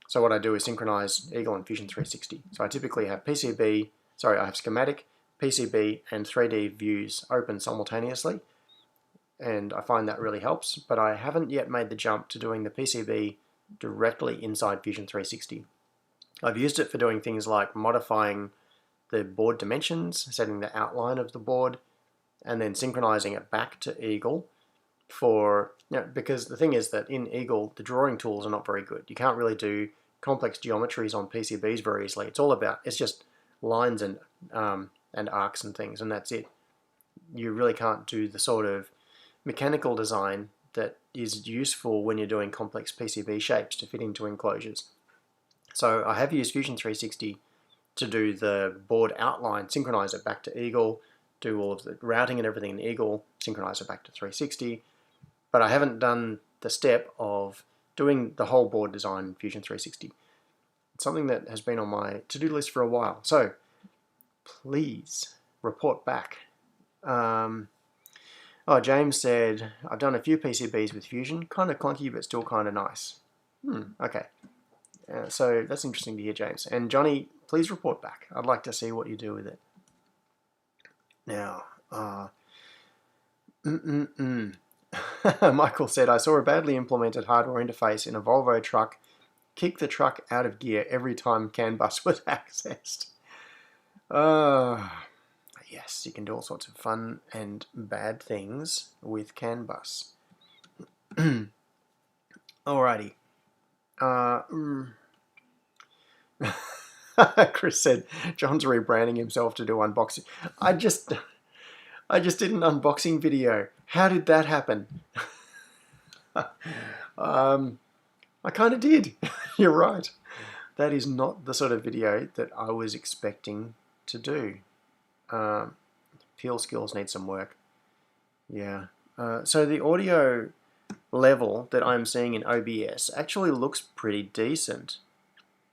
so what I do is synchronize Eagle and Fusion 360. So I typically have I have schematic, PCB, and 3D views open simultaneously, and I find that really helps, but I haven't yet made the jump to doing the PCB directly inside Fusion 360. I've used it for doing things like modifying the board dimensions, setting the outline of the board, and then synchronizing it back to Eagle because the thing is that in Eagle, the drawing tools are not very good. You can't really do complex geometries on PCBs very easily. It's just lines and arcs and things, and that's it. You really can't do the sort of mechanical design that is useful when you're doing complex PCB shapes to fit into enclosures. So I have used Fusion 360 to do the board outline, synchronize it back to Eagle, do all of the routing and everything in Eagle, synchronize it back to 360, but I haven't done the step of doing the whole board design in Fusion 360. It's something that has been on my to-do list for a while, so please report back. James said, I've done a few PCBs with Fusion, kind of clunky but still kind of nice. Okay. So that's interesting to hear, James. And Johnny, please report back. I'd like to see what you do with it. Now, Michael said, I saw a badly implemented hardware interface in a Volvo truck kick the truck out of gear every time CAN bus was accessed. Yes, you can do all sorts of fun and bad things with CAN bus. Alrighty. Chris said John's rebranding himself to do unboxing. I just did an unboxing video. How did that happen? I kind of did. You're right. That is not the sort of video that I was expecting to do. Peel skills need some work. Yeah. So the audio level that I'm seeing in OBS actually looks pretty decent.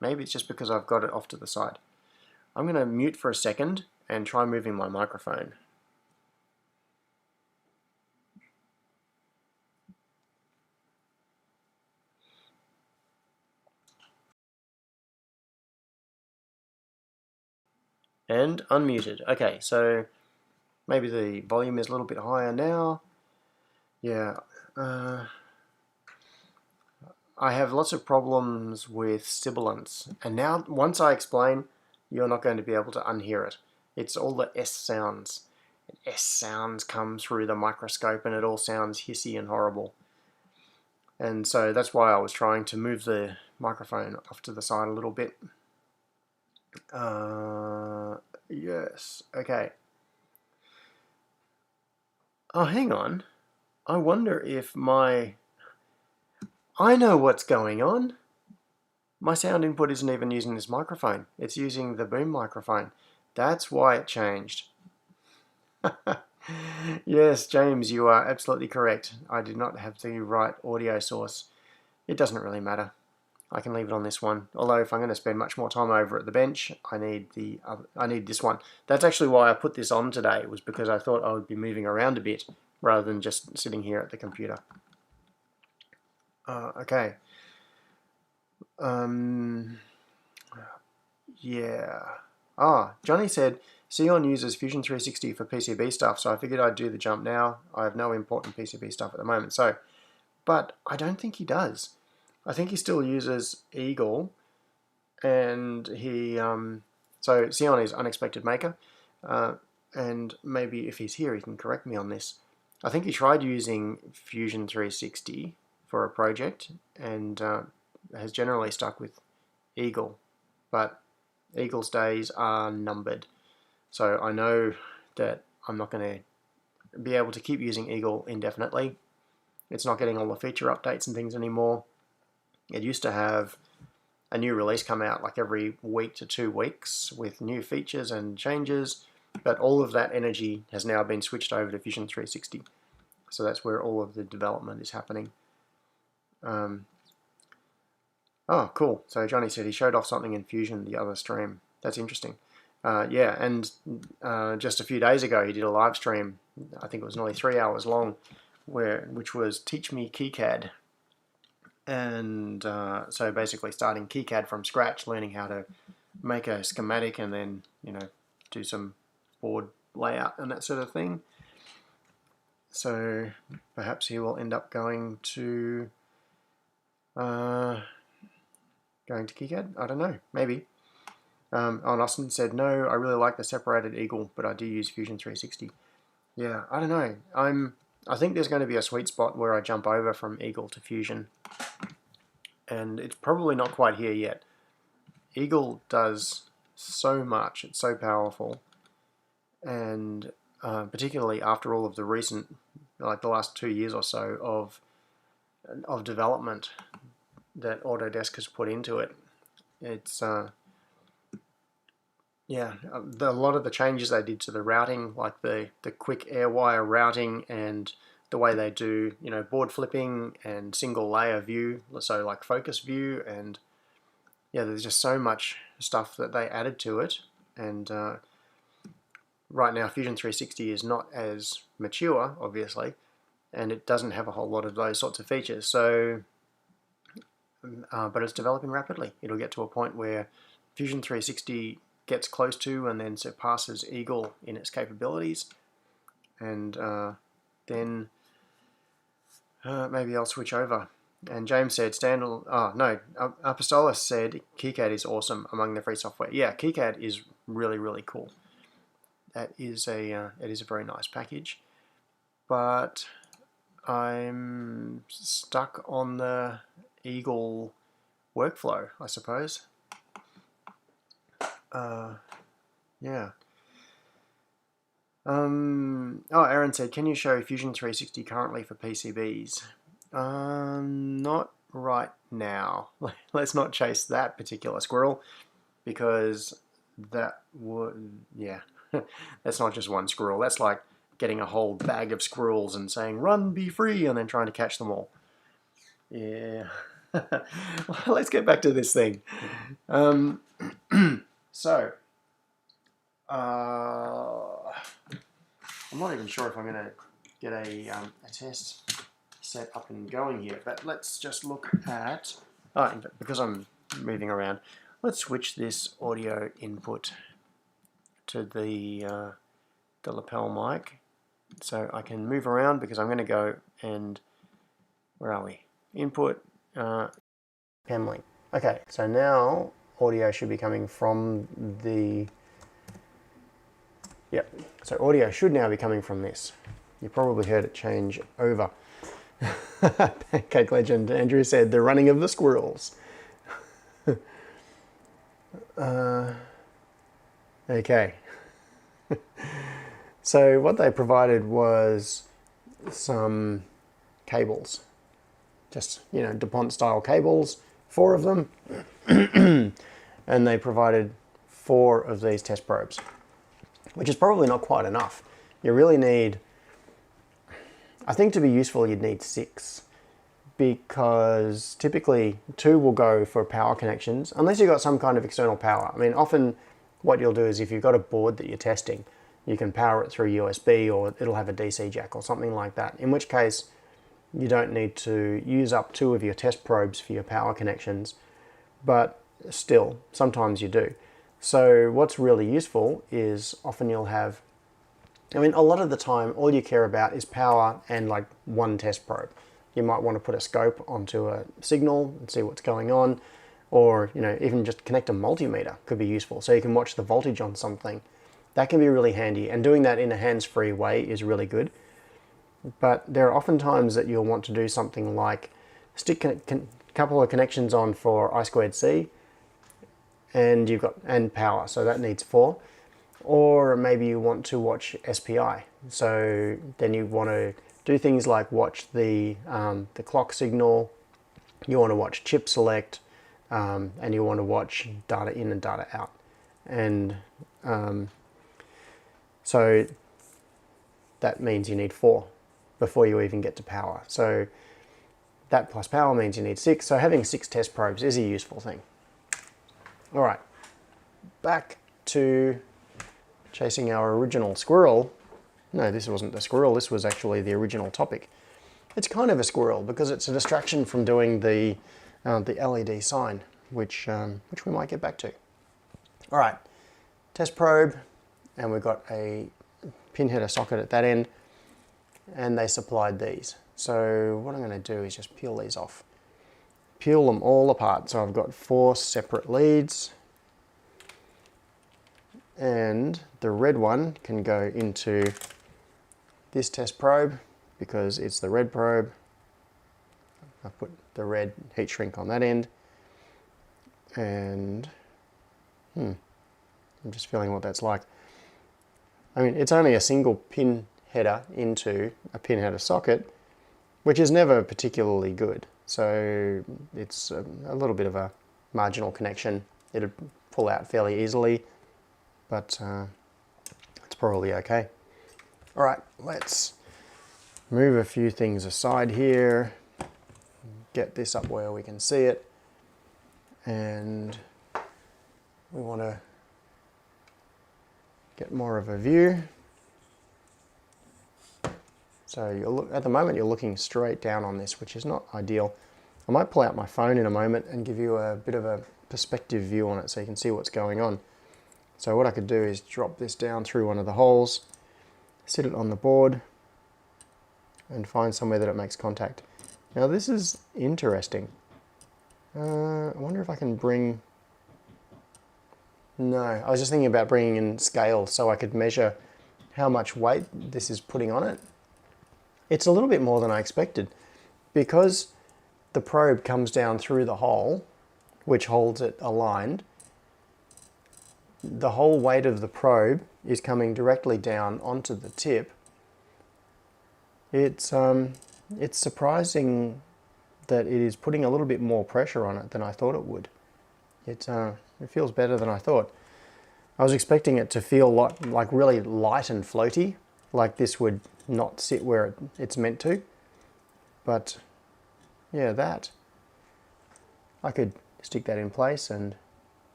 Maybe it's just because I've got it off to the side. I'm going to mute for a second and try moving my microphone. And unmuted. Okay, so maybe the volume is a little bit higher now. Yeah. I have lots of problems with sibilance, and now once I explain, you're not going to be able to unhear it. It's all the S sounds. S sounds come through the microscope and it all sounds hissy and horrible. And so that's why I was trying to move the microphone off to the side a little bit. Yes, okay. Oh, hang on. I wonder if I know what's going on. My sound input isn't even using this microphone. It's using the boom microphone. That's why it changed. Yes, James, you are absolutely correct. I did not have the right audio source. It doesn't really matter. I can leave it on this one. Although if I'm going to spend much more time over at the bench, I need this one. That's actually why I put this on today, was because I thought I would be moving around a bit rather than just sitting here at the computer. Okay. Yeah. Johnny said, Xeon uses Fusion 360 for PCB stuff, so I figured I'd do the jump now. I have no important PCB stuff at the moment. But I don't think he does. I think he still uses Eagle, and so Xeon is unexpected maker, and maybe if he's here he can correct me on this. I think he tried using Fusion 360 for a project and has generally stuck with Eagle, but Eagle's days are numbered. So I know that I'm not going to be able to keep using Eagle indefinitely. It's not getting all the feature updates and things anymore. It used to have a new release come out like every week to 2 weeks with new features and changes, but all of that energy has now been switched over to Fusion 360. So that's where all of the development is happening. Oh, cool. So Johnny said he showed off something in Fusion the other stream. That's interesting. Yeah, and just a few days ago he did a live stream. I think it was nearly 3 hours long, which was Teach Me KiCad. And so basically starting KiCad from scratch, learning how to make a schematic and then, do some board layout and that sort of thing. So perhaps he will end up going to KiCad. I don't know, maybe. Austin said, no, I really like the separated eagle, but I do use Fusion 360. Yeah, I don't know. I think there's going to be a sweet spot where I jump over from eagle to Fusion, and it's probably not quite here yet. Eagle does so much, it's so powerful, and particularly after all of the recent, like the last 2 years or so of development that Autodesk has put into it, it's yeah, a lot of the changes they did to the routing, like the quick airwire routing and the way they do, board flipping and single layer view, so like focus view, and yeah, there's just so much stuff that they added to it. And right now Fusion 360 is not as mature, obviously, and it doesn't have a whole lot of those sorts of features. So, but it's developing rapidly. It'll get to a point where Fusion 360 gets close to and then surpasses Eagle in its capabilities, and then maybe I'll switch over. And James said, Apostolos said KiCad is awesome among the free software. Yeah, KiCad is really, really cool. It is a very nice package, but I'm stuck on the Eagle workflow, I suppose. Yeah. Aaron said, can you show Fusion 360 currently for PCBs? Not right now. Let's not chase that particular squirrel, because that would, yeah, that's not just one squirrel. That's like getting a whole bag of squirrels and saying, run, be free, and then trying to catch them all. Yeah. Let's get back to this thing. So, I'm not even sure if I'm going to get a test set up and going here, but let's just look at, because I'm moving around, let's switch this audio input to the lapel mic so I can move around, because I'm going to go and, where are we? Input, Camlink. Okay, so now audio should be coming from the, yep, so audio should now be coming from this. You probably heard it change over. Pancake Legend Andrew said, the running of the squirrels. Okay. So what they provided was some cables, just, DuPont style cables, 4 of them, and they provided 4 of these test probes, which is probably not quite enough. You really need, I think to be useful you'd need 6, because typically 2 will go for power connections, unless you've got some kind of external power. I mean, often what you'll do is, if you've got a board that you're testing, you can power it through USB, or it'll have a DC jack or something like that, in which case you don't need to use up 2 of your test probes for your power connections, but still, sometimes you do. So what's really useful is, often you'll have, I mean, a lot of the time, all you care about is power and like 1 test probe. You might want to put a scope onto a signal and see what's going on, or, even just connect a multimeter could be useful, so you can watch the voltage on something. That can be really handy, and doing that in a hands-free way is really good. But there are often times that you'll want to do something like stick a couple of connections on for I2C, and you've got power, so that needs 4. Or maybe you want to watch SPI, so then you want to do things like watch the clock signal, you want to watch chip select, and you want to watch data in and data out. And so that means you need 4. before you even get to power. So that plus power means you need 6. So having 6 test probes is a useful thing. All right, back to chasing our original squirrel. No, this wasn't the squirrel. This was actually the original topic. It's kind of a squirrel because it's a distraction from doing the LED sign, which we might get back to. All right, test probe, and we've got a pin header socket at that end, and they supplied these. So what I'm going to do is just peel these off. Peel them all apart. So I've got 4 separate leads, and the red one can go into this test probe because it's the red probe. I've put the red heat shrink on that end, and I'm just feeling what that's like. I mean, it's only a single pin header into a pin header socket, which is never particularly good. So it's a little bit of a marginal connection. It'd pull out fairly easily, but it's probably okay. All right, let's move a few things aside here, get this up where we can see it, and we want to get more of a view. So at the moment you're looking straight down on this, which is not ideal. I might pull out my phone in a moment and give you a bit of a perspective view on it so you can see what's going on. So what I could do is drop this down through one of the holes, sit it on the board, and find somewhere that it makes contact. Now this is interesting. I wonder if I can bring... No, I was just thinking about bringing in scale so I could measure how much weight this is putting on it. It's a little bit more than I expected. Because the probe comes down through the hole, which holds it aligned, the whole weight of the probe is coming directly down onto the tip. It's surprising that it is putting a little bit more pressure on it than I thought it would. It feels better than I thought. I was expecting it to feel like really light and floaty, like this would not sit where it's meant to. But yeah, that. I could stick that in place, and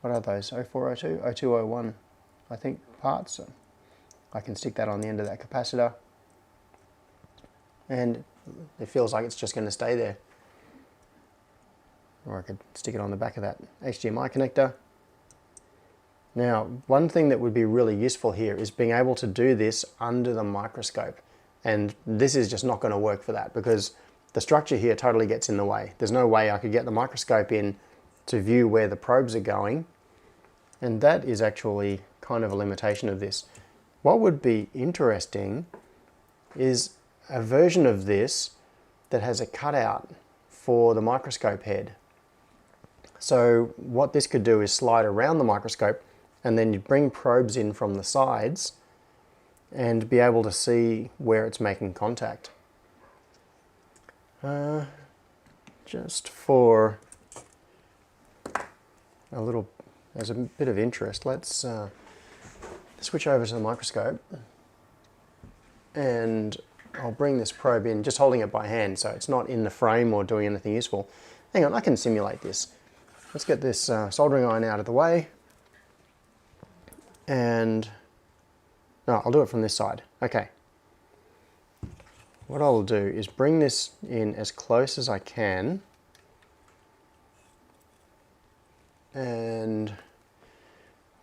what are those? 0402, 0201, I think, parts. So I can stick that on the end of that capacitor, and it feels like it's just going to stay there. Or I could stick it on the back of that HDMI connector. Now, one thing that would be really useful here is being able to do this under the microscope. And this is just not going to work for that because the structure here totally gets in the way. There's no way I could get the microscope in to view where the probes are going. And that is actually kind of a limitation of this. What would be interesting is a version of this that has a cutout for the microscope head. So what this could do is slide around the microscope, and then you bring probes in from the sides and be able to see where it's making contact. Just for a little, as a bit of interest, let's switch over to the microscope, and I'll bring this probe in, just holding it by hand so it's not in the frame or doing anything useful. Hang on, I can simulate this. Let's get this soldering iron out of the way, and no, I'll do it from this side. Okay. What I'll do is bring this in as close as I can, and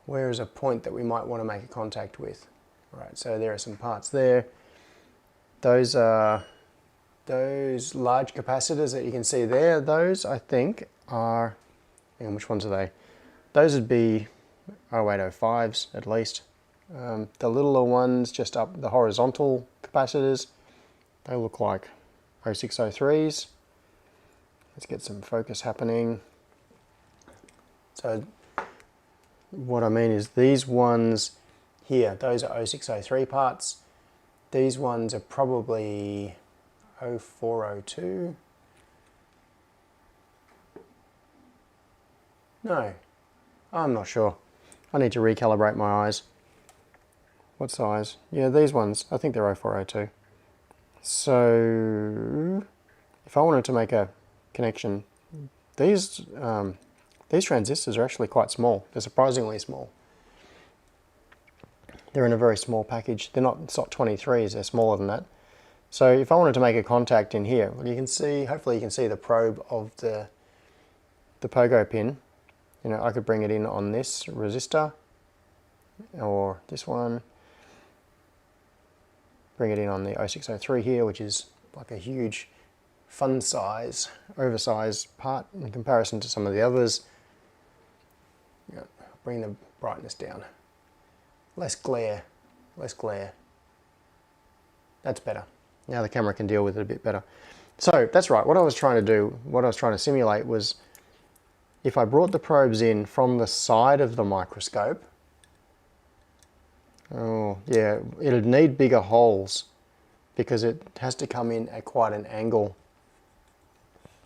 where is a point that we might want to make a contact with? Right, so there are some parts there. Those are those large capacitors that you can see there. Those, I think, are, hang on, which ones are they? Those would be 0805s at least. The littler ones just up the horizontal capacitors, they look like 0603s. Let's get some focus happening. So what I mean is these ones here, those are 0603 parts. These ones are probably 0402. No, I'm not sure. I need to recalibrate my eyes. What size? Yeah, these ones, I think they're 0402. So if I wanted to make a connection, these transistors are actually quite small. They're surprisingly small. They're in a very small package. It's not 23s, they're smaller than that. So if I wanted to make a contact in here, well, you can see, hopefully you can see the probe of the pogo pin. You know, I could bring it in on this resistor, or this one. Bring it in on the 0603 here, which is like a huge fun size, oversized part in comparison to some of the others. Yeah, bring the brightness down. Less glare, less glare. That's better. Now the camera can deal with it a bit better. So that's right, what I was trying to do, what I was trying to simulate was if I brought the probes in from the side of the microscope, oh yeah, it'd need bigger holes because it has to come in at quite an angle.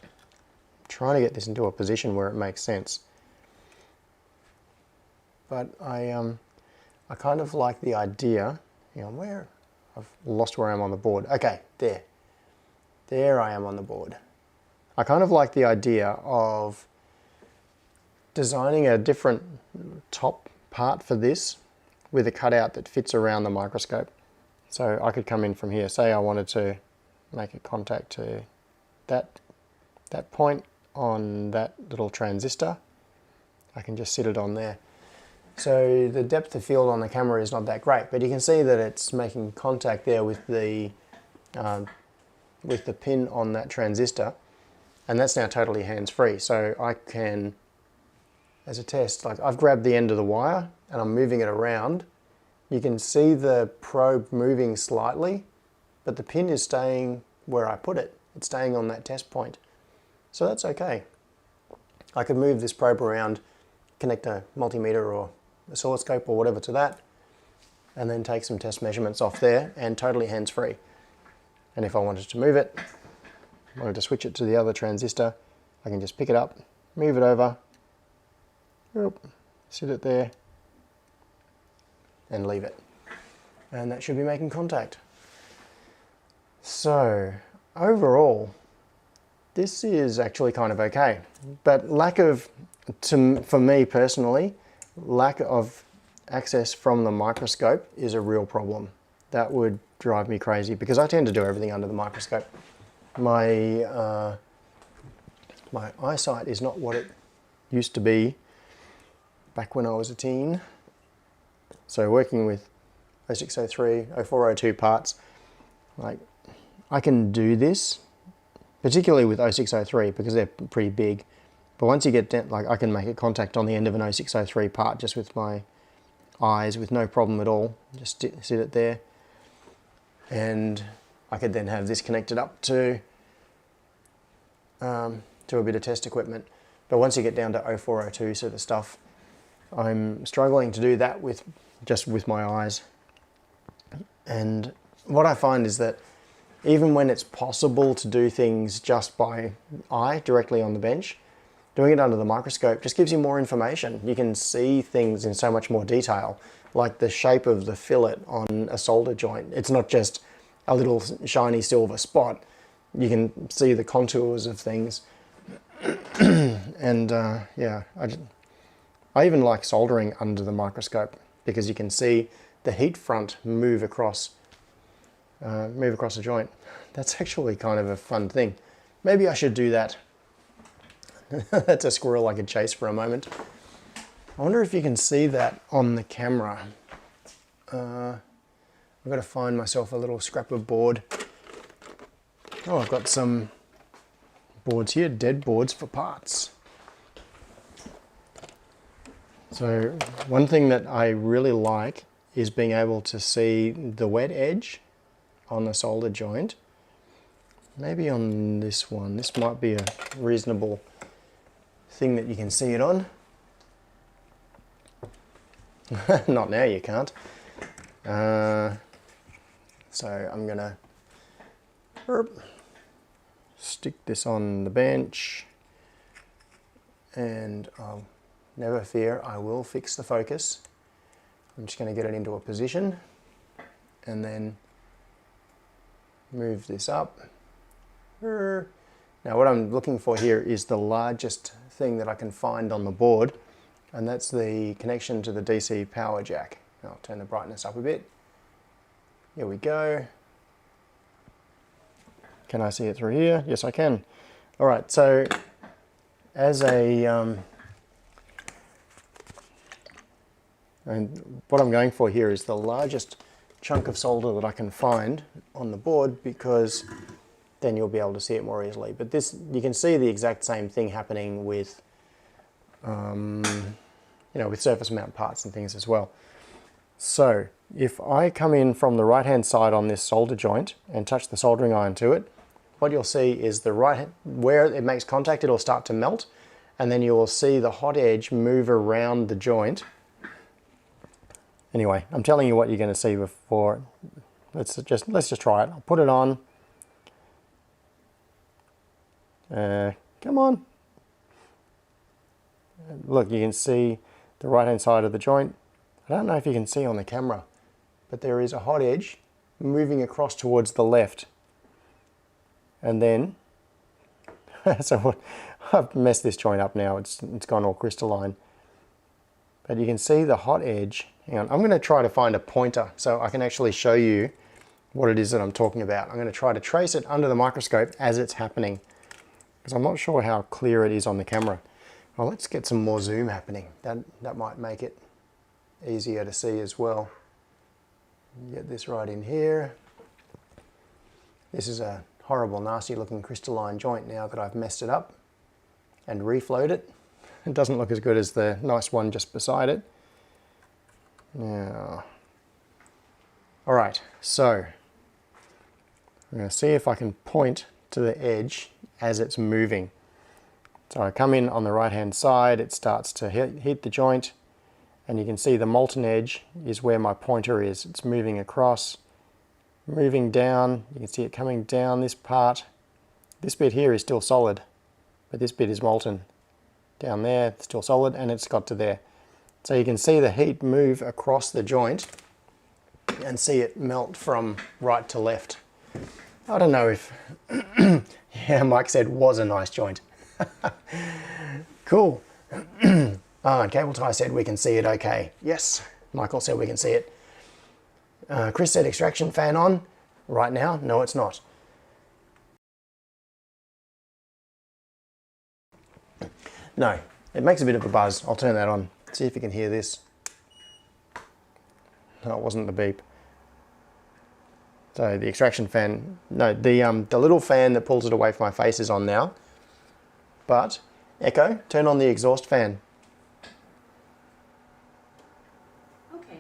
I'm trying to get this into a position where it makes sense. But I kind of like the idea, you know, I've lost where I am on the board. Okay, there. There I am on the board. I kind of like the idea of designing a different top part for this with a cutout that fits around the microscope. So I could come in from here. Say I wanted to make a contact to that point on that little transistor. I can just sit it on there. So the depth of field on the camera is not that great, but you can see that it's making contact there with the pin on that transistor, and that's now totally hands-free. So I can, as a test, like I've grabbed the end of the wire and I'm moving it around. You can see the probe moving slightly, but the pin is staying where I put it. It's staying on that test point. So that's okay. I could move this probe around, connect a multimeter or oscilloscope or whatever to that, and then take some test measurements off there, and totally hands-free. And if I wanted to move it, wanted to switch it to the other transistor, I can just pick it up, move it over, sit it there, and leave it. And that should be making contact. So overall, this is actually kind of okay. But for me personally, lack of access from the microscope is a real problem. That would drive me crazy because I tend to do everything under the microscope. My eyesight is not what it used to be back when I was a teen. So working with 0603, 0402 parts, like I can do this, particularly with 0603 because they're pretty big. But once you get down, like I can make a contact on the end of an 0603 part just with my eyes with no problem at all. Just sit it there. And I could then have this connected up to a bit of test equipment. But once you get down to 0402 sort of stuff, I'm struggling to do that just with my eyes. And what I find is that even when it's possible to do things just by eye directly on the bench, doing it under the microscope just gives you more information. You can see things in so much more detail, like the shape of the fillet on a solder joint. It's not just a little shiny silver spot. You can see the contours of things. And yeah, I even like soldering under the microscope because you can see the heat front move across a joint. That's actually kind of a fun thing. Maybe I should do that. That's a squirrel I could chase for a moment. I wonder if you can see that on the camera. I've got to find myself a little scrap of board. Oh, I've got some boards here, dead boards for parts. So one thing that I really like is being able to see the wet edge on the solder joint. Maybe on this one. This might be a reasonable thing that you can see it on. Not now, you can't. So I'm gonna stick this on the bench, and never fear, I will fix the focus. I'm just going to get it into a position, and then move this up. Now what I'm looking for here is the largest thing that I can find on the board, and that's the connection to the DC power jack. I'll turn the brightness up a bit. Here we go. Can I see it through here? Yes, I can. All right, so as a, and what I'm going for here is the largest chunk of solder that I can find on the board, because then you'll be able to see it more easily. But this, you can see the exact same thing happening with, you know, with surface mount parts and things as well. So if I come in from the right hand side on this solder joint and touch the soldering iron to it, what you'll see is the right, where it makes contact, it'll start to melt, and then you will see the hot edge move around the joint. Anyway, I'm telling you what you're going to see before. Let's just try it. I'll put it on. Come on. Look, you can see the right hand side of the joint. I don't know if you can see on the camera, but there is a hot edge moving across towards the left. And then, so I've messed this joint up now, it's gone all crystalline. But you can see the hot edge. Hang on, I'm going to try to find a pointer so I can actually show you what it is that I'm talking about. I'm going to try to trace it under the microscope as it's happening, because I'm not sure how clear it is on the camera. Well, let's get some more zoom happening. That might make it easier to see as well. Get this right in here. This is a horrible, nasty looking crystalline joint now that I've messed it up and reflowed it. It doesn't look as good as the nice one just beside it. Now, all right, so I'm going to see if I can point to the edge as it's moving. So I come in on the right hand side, it starts to heat the joint, and you can see the molten edge is where my pointer is. It's moving across, moving down. You can see it coming down this part. This bit here is still solid, but this bit is molten. Down there, it's still solid, and it's got to there. So you can see the heat move across the joint and see it melt from right to left. I don't know if, yeah, Mike said was a nice joint. Cool. And Cable Tie said we can see it okay. Yes, Michael said we can see it. Chris said extraction fan on right now. No, it's not. No, it makes a bit of a buzz. I'll turn that on. See if you can hear this. No, it wasn't the beep. So the extraction fan, no, the little fan that pulls it away from my face is on now. But Echo, turn on the exhaust fan. Okay.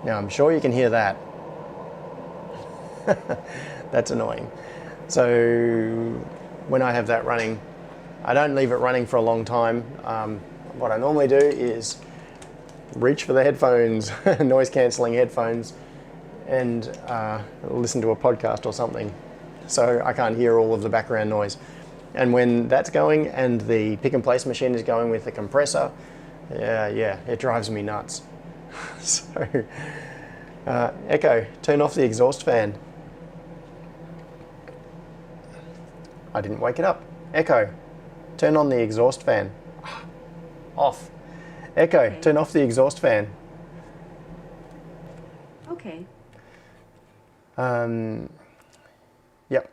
Now I'm sure you can hear that. That's annoying. So when I have that running, I don't leave it running for a long time. What I normally do is reach for the headphones, noise cancelling headphones, and listen to a podcast or something, so I can't hear all of the background noise. And when that's going and the pick and place machine is going with the compressor, yeah, it drives me nuts. So Echo, turn off the exhaust fan. I didn't wake it up. Echo, turn on the exhaust fan. Off. Echo, Okay. turn off the exhaust fan. Okay. Yep.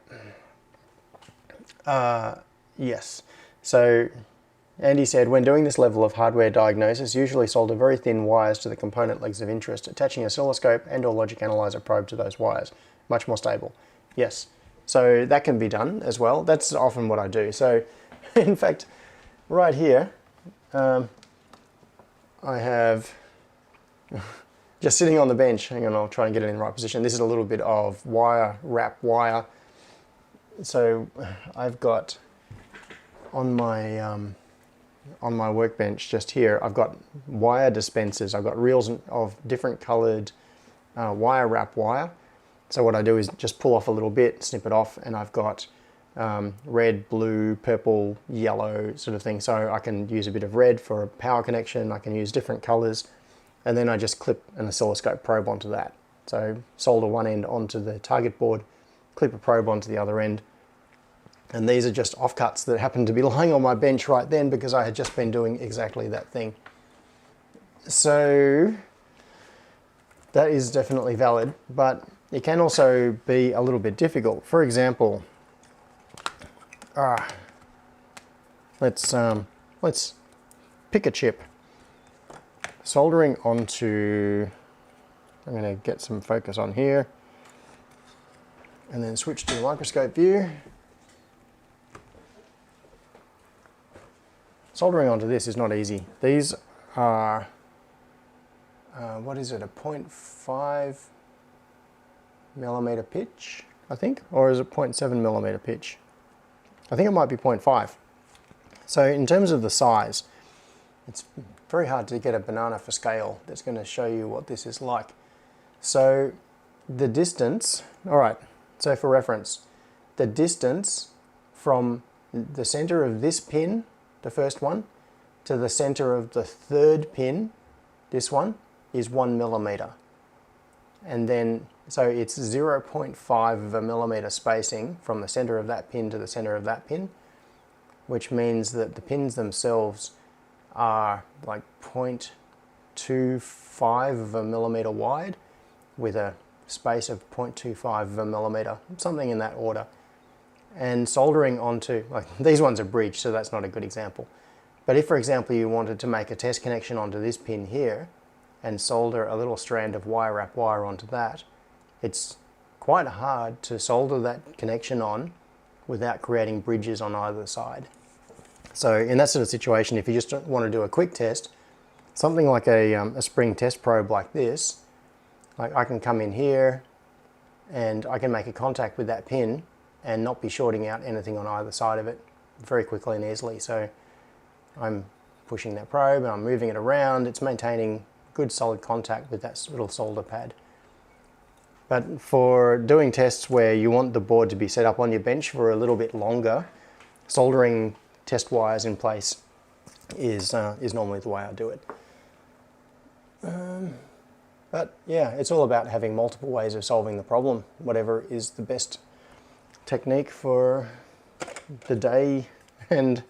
Yes. So Andy said, when doing this level of hardware diagnosis, usually solder very thin wires to the component legs of interest, attaching an oscilloscope and or logic analyzer probe to those wires. Much more stable. Yes. So that can be done as well. That's often what I do. So in fact, right here, I have, just sitting on the bench, hang on, I'll try and get it in the right position. This is a little bit of wrap wire. So I've got on my workbench just here, I've got wire dispensers. I've got reels of different colored wrap wire. So what I do is just pull off a little bit, snip it off, and I've got red, blue, purple, yellow sort of thing. So I can use a bit of red for a power connection. I can use different colors. and then I just clip an oscilloscope probe onto that. So solder one end onto the target board, clip a probe onto the other end, and these are just offcuts that happen to be lying on my bench right then because I had just been doing exactly that thing. So that is definitely valid, but it can also be a little bit difficult. For example, let's pick a chip. Soldering onto, I'm going to get some focus on here, and then switch to the microscope view. Soldering onto this is not easy. These are, what is it, a 0.5 millimeter pitch, I think? Or is it 0.7 millimeter pitch? I think it might be 0.5. So in terms of the size, it's very hard to get a banana for scale that's going to show you what this is like. So the distance, all right, so for reference, the distance from the center of this pin, the first one, to the center of the third pin, this one, is 1 millimeter. And then, so it's 0.5 of a millimeter spacing from the center of that pin to the center of that pin, which means that the pins themselves are like 0.25 of a millimeter wide with a space of 0.25 of a millimeter, something in that order. And soldering onto, like these ones are bridged, so that's not a good example. But if, for example, you wanted to make a test connection onto this pin here and solder a little strand of wire wrap wire onto that, it's quite hard to solder that connection on without creating bridges on either side. So in that sort of situation, if you just want to do a quick test, something like a spring test probe like this, like I can come in here and I can make a contact with that pin and not be shorting out anything on either side of it very quickly and easily. So I'm pushing that probe and I'm moving it around. It's maintaining good solid contact with that little solder pad. But for doing tests where you want the board to be set up on your bench for a little bit longer, soldering test wires in place is normally the way I do it. But yeah, it's all about having multiple ways of solving the problem, whatever is the best technique for the day and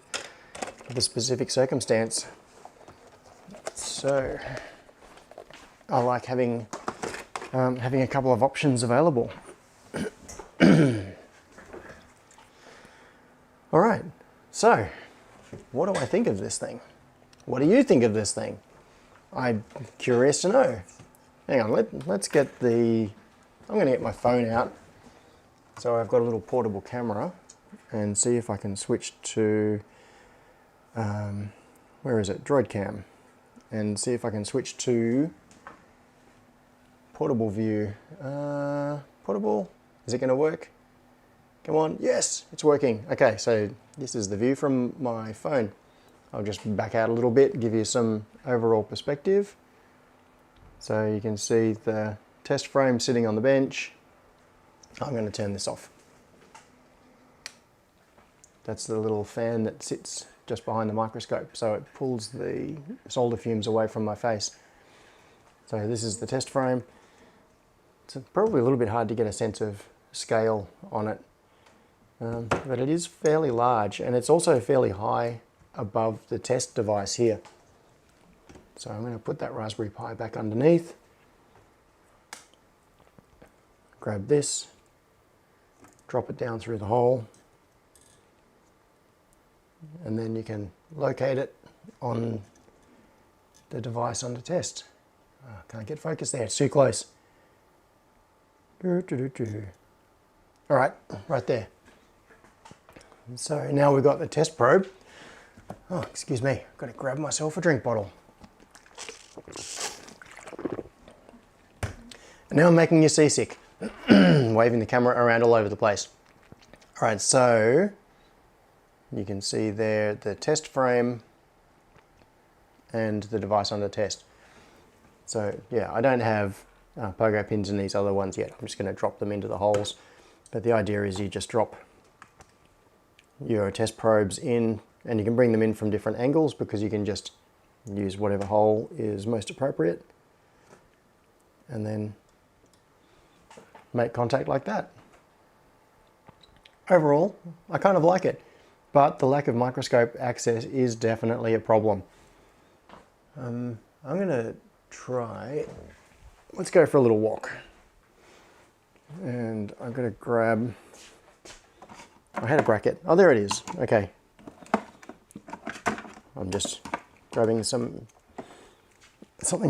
the specific circumstance. So I like having a couple of options available. All right, so what do I think of this thing? What do you think of this thing? I'm curious to know. Hang on, let's get the, I'm going to get my phone out. So I've got a little portable camera and see if I can switch to, where is it, Droid Cam, and see if I can switch to portable view. Portable, is it going to work? Come on, yes, it's working. Okay, so this is the view from my phone. I'll just back out a little bit, give you some overall perspective. So you can see the test frame sitting on the bench. I'm going to turn this off. That's the little fan that sits just behind the microscope, so it pulls the solder fumes away from my face. So this is the test frame. It's probably a little bit hard to get a sense of scale on it, but it is fairly large, and it's also fairly high above the test device here. So I'm going to put that Raspberry Pi back underneath, grab this, drop it down through the hole, and then you can locate it on the device under test. Can't get focus there, it's too close. All right, right there. So now we've got the test probe. Oh, excuse me, I've got to grab myself a drink bottle. And now I'm making you seasick, waving the camera around all over the place. All right, so you can see there the test frame and the device under test. So yeah, I don't have pogo pins in these other ones yet. I'm just going to drop them into the holes. But the idea is you just drop your test probes in, and you can bring them in from different angles because you can just use whatever hole is most appropriate. and then make contact like that. Overall, I kind of like it, but the lack of microscope access is definitely a problem. I'm going to try, let's go for a little walk. And I'm going to grab, I had a bracket. Oh, there it is. Okay. I'm just grabbing something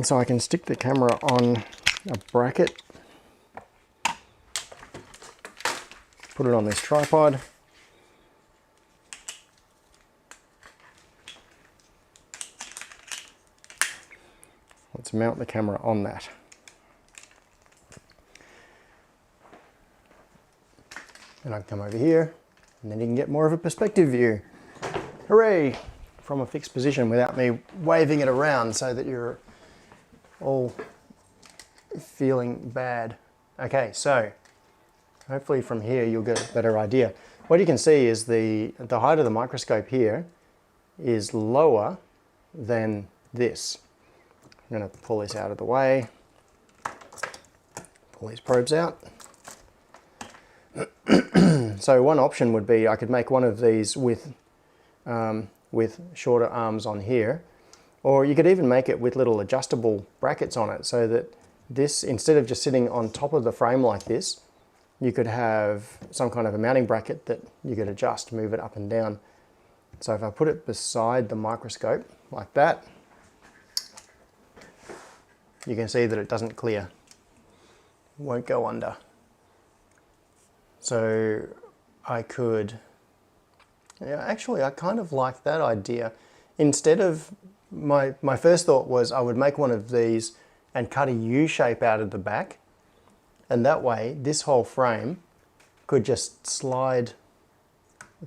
so I can stick the camera on a bracket. Put it on this tripod. Let's mount the camera on that. And I can come over here, and then you can get more of a perspective view. Hooray! From a fixed position without me waving it around so that you're all feeling bad. Okay, so hopefully from here you'll get a better idea. What you can see is the height of the microscope here is lower than this. I'm going to pull this out of the way, pull these probes out. So one option would be I could make one of these with shorter arms on here, or you could even make it with little adjustable brackets on it, so that this, instead of just sitting on top of the frame like this, you could have some kind of a mounting bracket that you could adjust, move it up and down. So if I put it beside the microscope like that, you can see that it doesn't clear, won't go under. So I could, yeah, actually I kind of like that idea. Instead of, my first thought was I would make one of these and cut a U shape out of the back, and that way this whole frame could just slide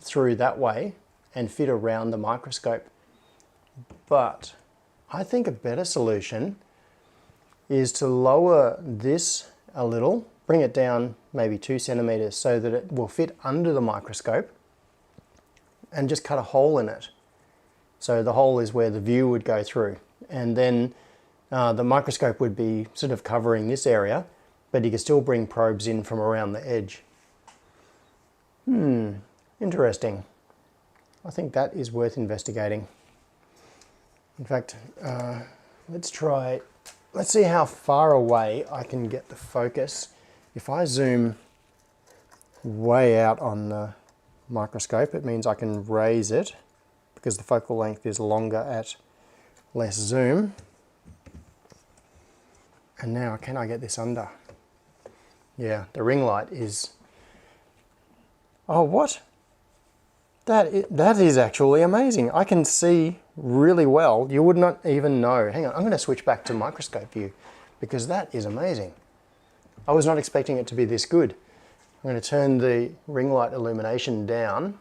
through that way and fit around the microscope. But I think a better solution is to lower this a little, bring it down maybe 2 centimeters so that it will fit under the microscope, and just cut a hole in it. So the hole is where the view would go through, and then the microscope would be sort of covering this area, but you could still bring probes in from around the edge. Interesting. I think that is worth investigating. In fact, let's see how far away I can get the focus. If I zoom way out on the microscope, it means I can raise it because the focal length is longer at less zoom. And now, can I get this under? Yeah, the ring light is... Oh, what? That is actually amazing. I can see really well. You would not even know. Hang on, I'm going to switch back to microscope view because that is amazing. I was not expecting it to be this good. I'm going to turn the ring light illumination down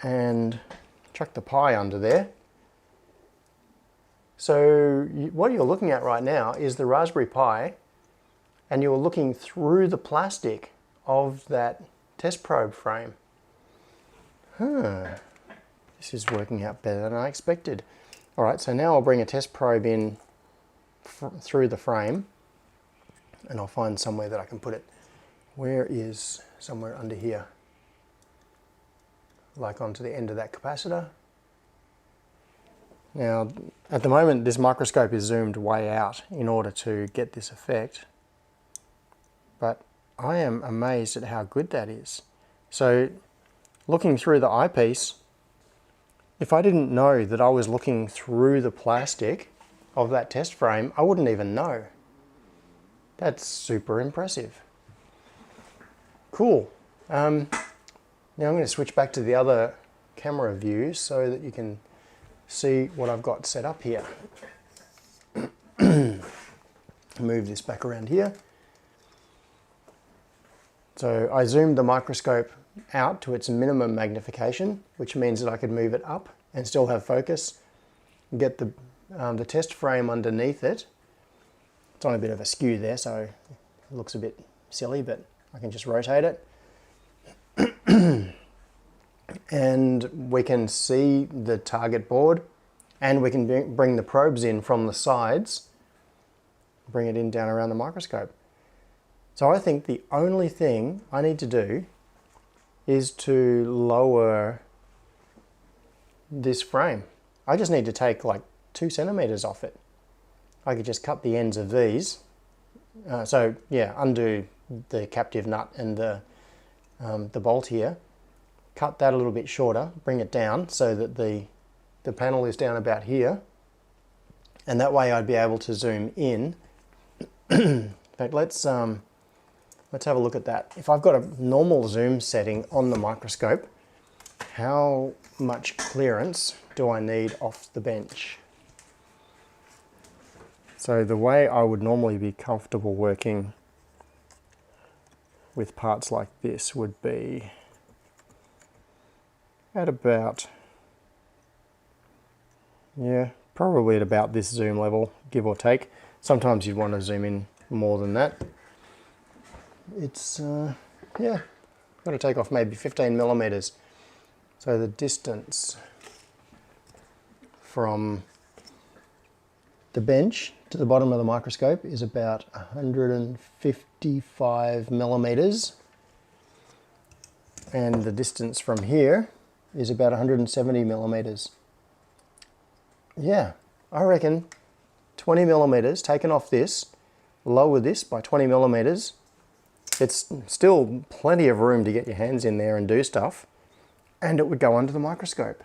and chuck the pie under there. So what you're looking at right now is the Raspberry Pi, and you're looking through the plastic of that test probe frame. This is working out better than I expected. All right, so now I'll bring a test probe in through the frame, and I'll find somewhere that I can put it. Where is somewhere under here? Like onto the end of that capacitor. Now, at the moment, this microscope is zoomed way out in order to get this effect, but I am amazed at how good that is. So, looking through the eyepiece, if I didn't know that I was looking through the plastic of that test frame, I wouldn't even know. That's super impressive. Cool. Now I'm going to switch back to the other camera view so that you can see what I've got set up here. Move this back around here. So I zoomed the microscope out to its minimum magnification, which means that I could move it up and still have focus, get the test frame underneath it. It's on a bit of a skew there, so it looks a bit silly, but I can just rotate it. And we can see the target board, and we can bring the probes in from the sides bring it in down around the microscope. So I think the only thing I need to do is to lower this frame. I just need to take like 2 centimeters off it. I could just cut the ends of these. So yeah, undo the captive nut and the bolt here. Cut that a little bit shorter, bring it down so that the panel is down about here. And that way I'd be able to zoom in. In fact, let's have a look at that. If I've got a normal zoom setting on the microscope, how much clearance do I need off the bench? So the way I would normally be comfortable working with parts like this would be at about, yeah, probably at about this zoom level, give or take. Sometimes you'd want to zoom in more than that. It's, yeah, got to take off maybe 15 millimeters. So the distance from the bench to the bottom of the microscope is about 155 millimeters. And the distance from here is about 170 millimeters. Yeah, I reckon 20 millimeters taken off this, lower this by 20 millimeters. It's still plenty of room to get your hands in there and do stuff, and it would go under the microscope.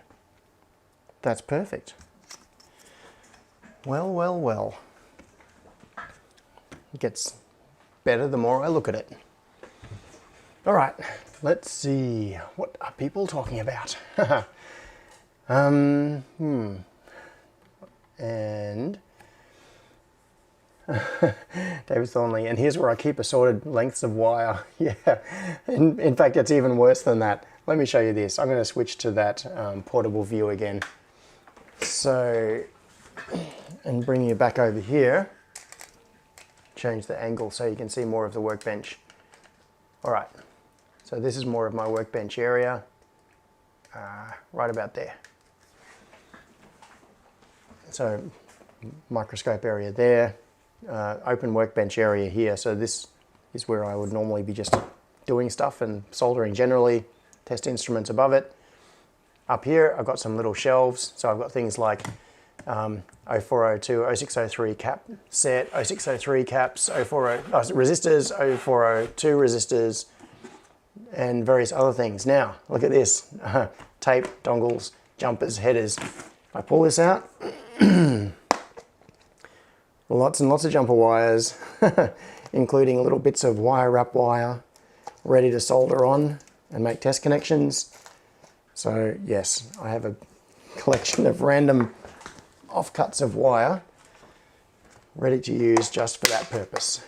That's perfect. Well, well, well. It gets better the more I look at it. All right, let's see. What are people talking about? And David Thornley, and here's where I keep assorted lengths of wire. Yeah, in fact, it's even worse than that. Let me show you this. I'm going to switch to that portable view again. So, and bring you back over here. Change the angle so you can see more of the workbench. All right, so this is more of my workbench area, right about there. So, microscope area there. Open workbench area here, so this is where I would normally be just doing stuff and soldering generally, test instruments above it. Up here I've got some little shelves, so I've got things like 0402, 0603 cap set, 0603 caps, 040 resistors, 0402 resistors, and various other things. Now look at this, tape, dongles, jumpers, headers. If I pull this out, lots and lots of jumper wires, including little bits of wire wrap wire, ready to solder on and make test connections. So yes, I have a collection of random offcuts of wire ready to use just for that purpose.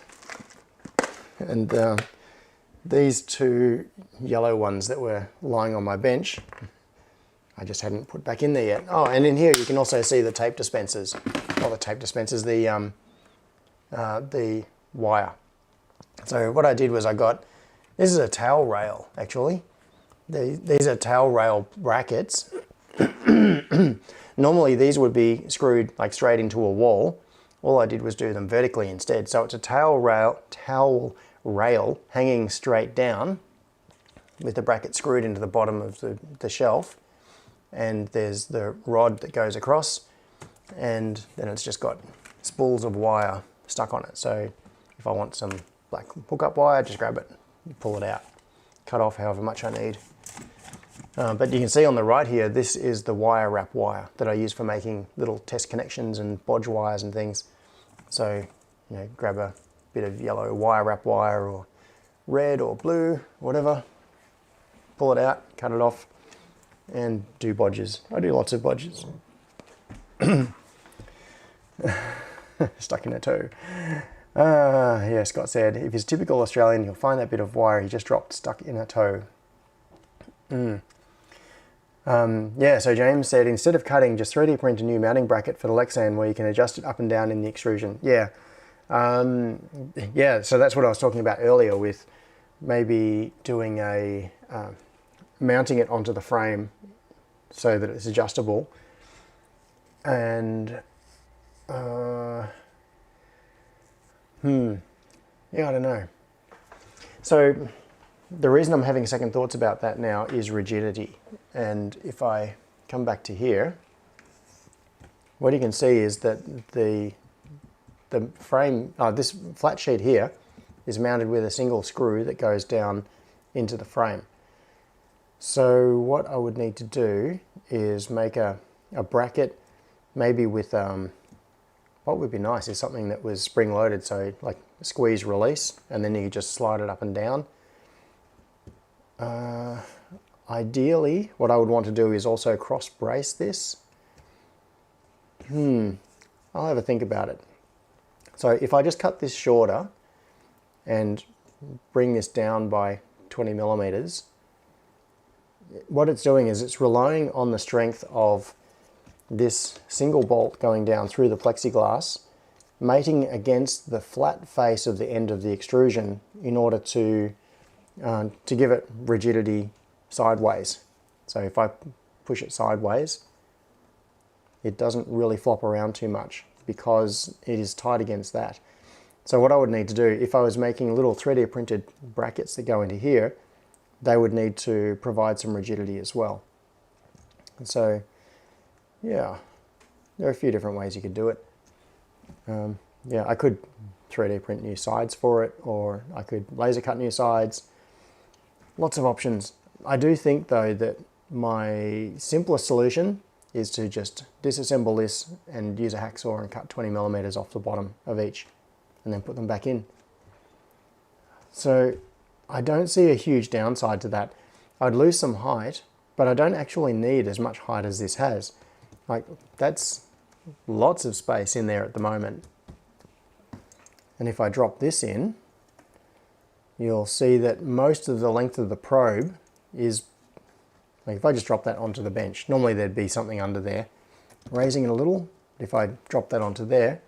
And these two yellow ones that were lying on my bench, I just hadn't put back in there yet. Oh, and in here you can also see the tape dispensers. Not the tape dispensers, the wire. So what I did was this is a towel rail actually. These are towel rail brackets. Normally these would be screwed like straight into a wall. All I did was do them vertically instead. So it's a towel rail hanging straight down with the bracket screwed into the bottom of the shelf. And there's the rod that goes across, and then it's just got spools of wire stuck on it. So if I want some black hookup wire, just grab it, pull it out, cut off however much I need. But you can see on the right here, this is the wire wrap wire that I use for making little test connections and bodge wires and things. So, you know, grab a bit of yellow wire wrap wire or red or blue, whatever, pull it out, cut it off, and do bodges. I do lots of bodges. Stuck in a toe. Yeah, Scott said, if he's typical Australian, he'll find that bit of wire he just dropped stuck in a toe. Yeah, so James said, instead of cutting, just 3D print a new mounting bracket for the Lexan where you can adjust it up and down in the extrusion. Yeah, yeah, so that's what I was talking about earlier with maybe doing a, mounting it onto the frame so that it's adjustable. And Yeah, I don't know. So the reason I'm having second thoughts about that now is rigidity. And if I come back to here, what you can see is that the frame, this flat sheet here is mounted with a single screw that goes down into the frame. So what I would need to do is make a bracket, maybe with, what would be nice is something that was spring loaded, so like squeeze release, and then you just slide it up and down. Ideally, what I would want to do is also cross brace this. I'll have a think about it. So if I just cut this shorter and bring this down by 20 millimeters, what it's doing is it's relying on the strength of this single bolt going down through the plexiglass, mating against the flat face of the end of the extrusion in order to give it rigidity sideways. So if I push it sideways, it doesn't really flop around too much because it is tight against that. So what I would need to do, if I was making little 3D printed brackets that go into here, they would need to provide some rigidity as well. And so, yeah, there are a few different ways you could do it. Yeah, I could 3D print new sides for it, or I could laser cut new sides. Lots of options. I do think though that my simplest solution is to just disassemble this and use a hacksaw and cut 20 millimeters off the bottom of each and then put them back in. So I don't see a huge downside to that. I'd lose some height, but I don't actually need as much height as this has. Like, that's lots of space in there at the moment. And if I drop this in, you'll see that most of the length of the probe is, like if I just drop that onto the bench, normally there'd be something under there. Raising it a little, if I drop that onto there,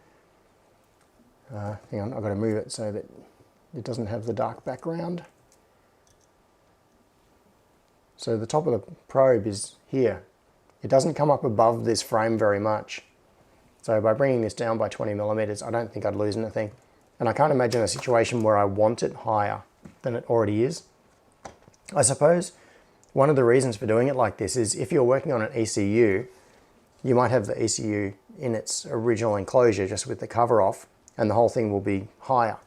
hang on, I've got to move it so that it doesn't have the dark background. So the top of the probe is here. It doesn't come up above this frame very much. So by bringing this down by 20 millimeters, I don't think I'd lose anything. And I can't imagine a situation where I want it higher than it already is. I suppose one of the reasons for doing it like this is if you're working on an ECU, you might have the ECU in its original enclosure just with the cover off, and the whole thing will be higher.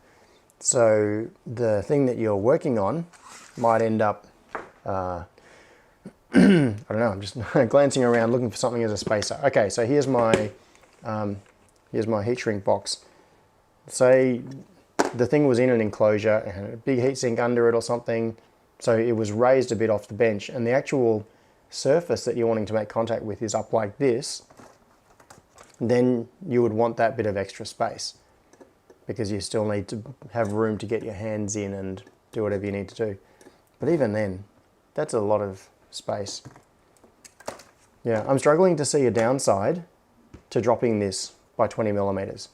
So the thing that you're working on might end up, I don't know, I'm just glancing around looking for something as a spacer. Okay, so here's my heat shrink box. Say the thing was in an enclosure and had a big heatsink under it or something, so it was raised a bit off the bench, and the actual surface that you're wanting to make contact with is up like this, then you would want that bit of extra space because you still need to have room to get your hands in and do whatever you need to do. But even then, that's a lot of space. Yeah, I'm struggling to see a downside to dropping this by 20 millimeters.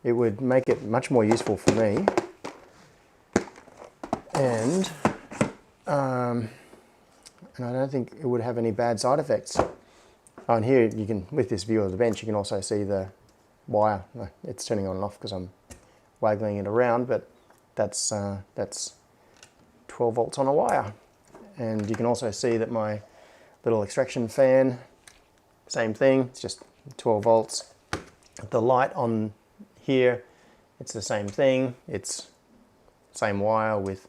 It would make it much more useful for me, and I don't think it would have any bad side effects. Oh, and here you can, with this view of the bench, you can also see the wire. It's turning on and off because I'm waggling it around, but that's 12 volts on a wire. And you can also see that my little extraction fan, same thing, it's just 12 volts. The light on here, it's the same thing, it's same wire with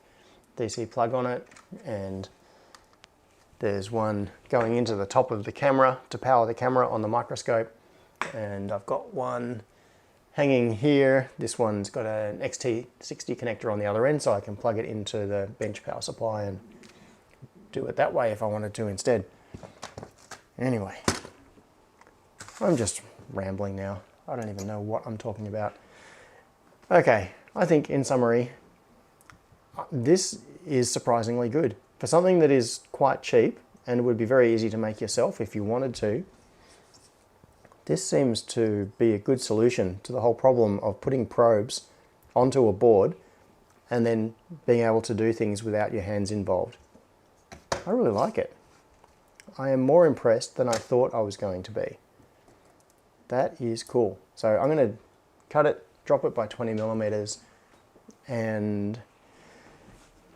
DC plug on it, and there's one going into the top of the camera to power the camera on the microscope, and I've got one hanging here. This one's got an XT60 connector on the other end, so I can plug it into the bench power supply and do it that way if I wanted to instead. Anyway, I'm just rambling now. I don't even know what I'm talking about. Okay, I think in summary, this is surprisingly good. For something that is quite cheap and would be very easy to make yourself if you wanted to, this seems to be a good solution to the whole problem of putting probes onto a board and then being able to do things without your hands involved. I really like it. I am more impressed than I thought I was going to be. That is cool. So I'm going to cut it drop it by 20 millimeters, and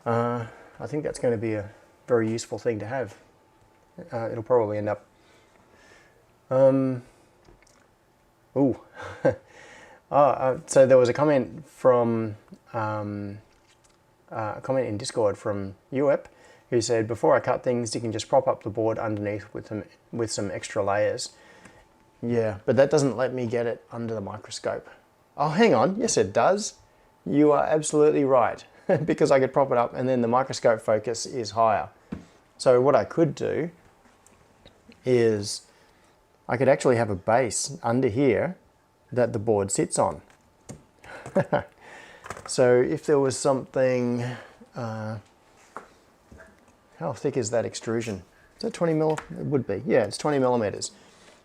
I think that's going to be a very useful thing to have. It'll probably end up ooh. So there was a comment from a comment in Discord from UEP who said, before I cut things, you can just prop up the board underneath with some extra layers. Yeah, but that doesn't let me get it under the microscope. Oh, hang on. Yes, it does. You are absolutely right. Because I could prop it up and then the microscope focus is higher. So what I could do is I could actually have a base under here that the board sits on. So if there was something, how thick is that extrusion? Is that 20 mil? It would be. Yeah, it's 20 millimeters.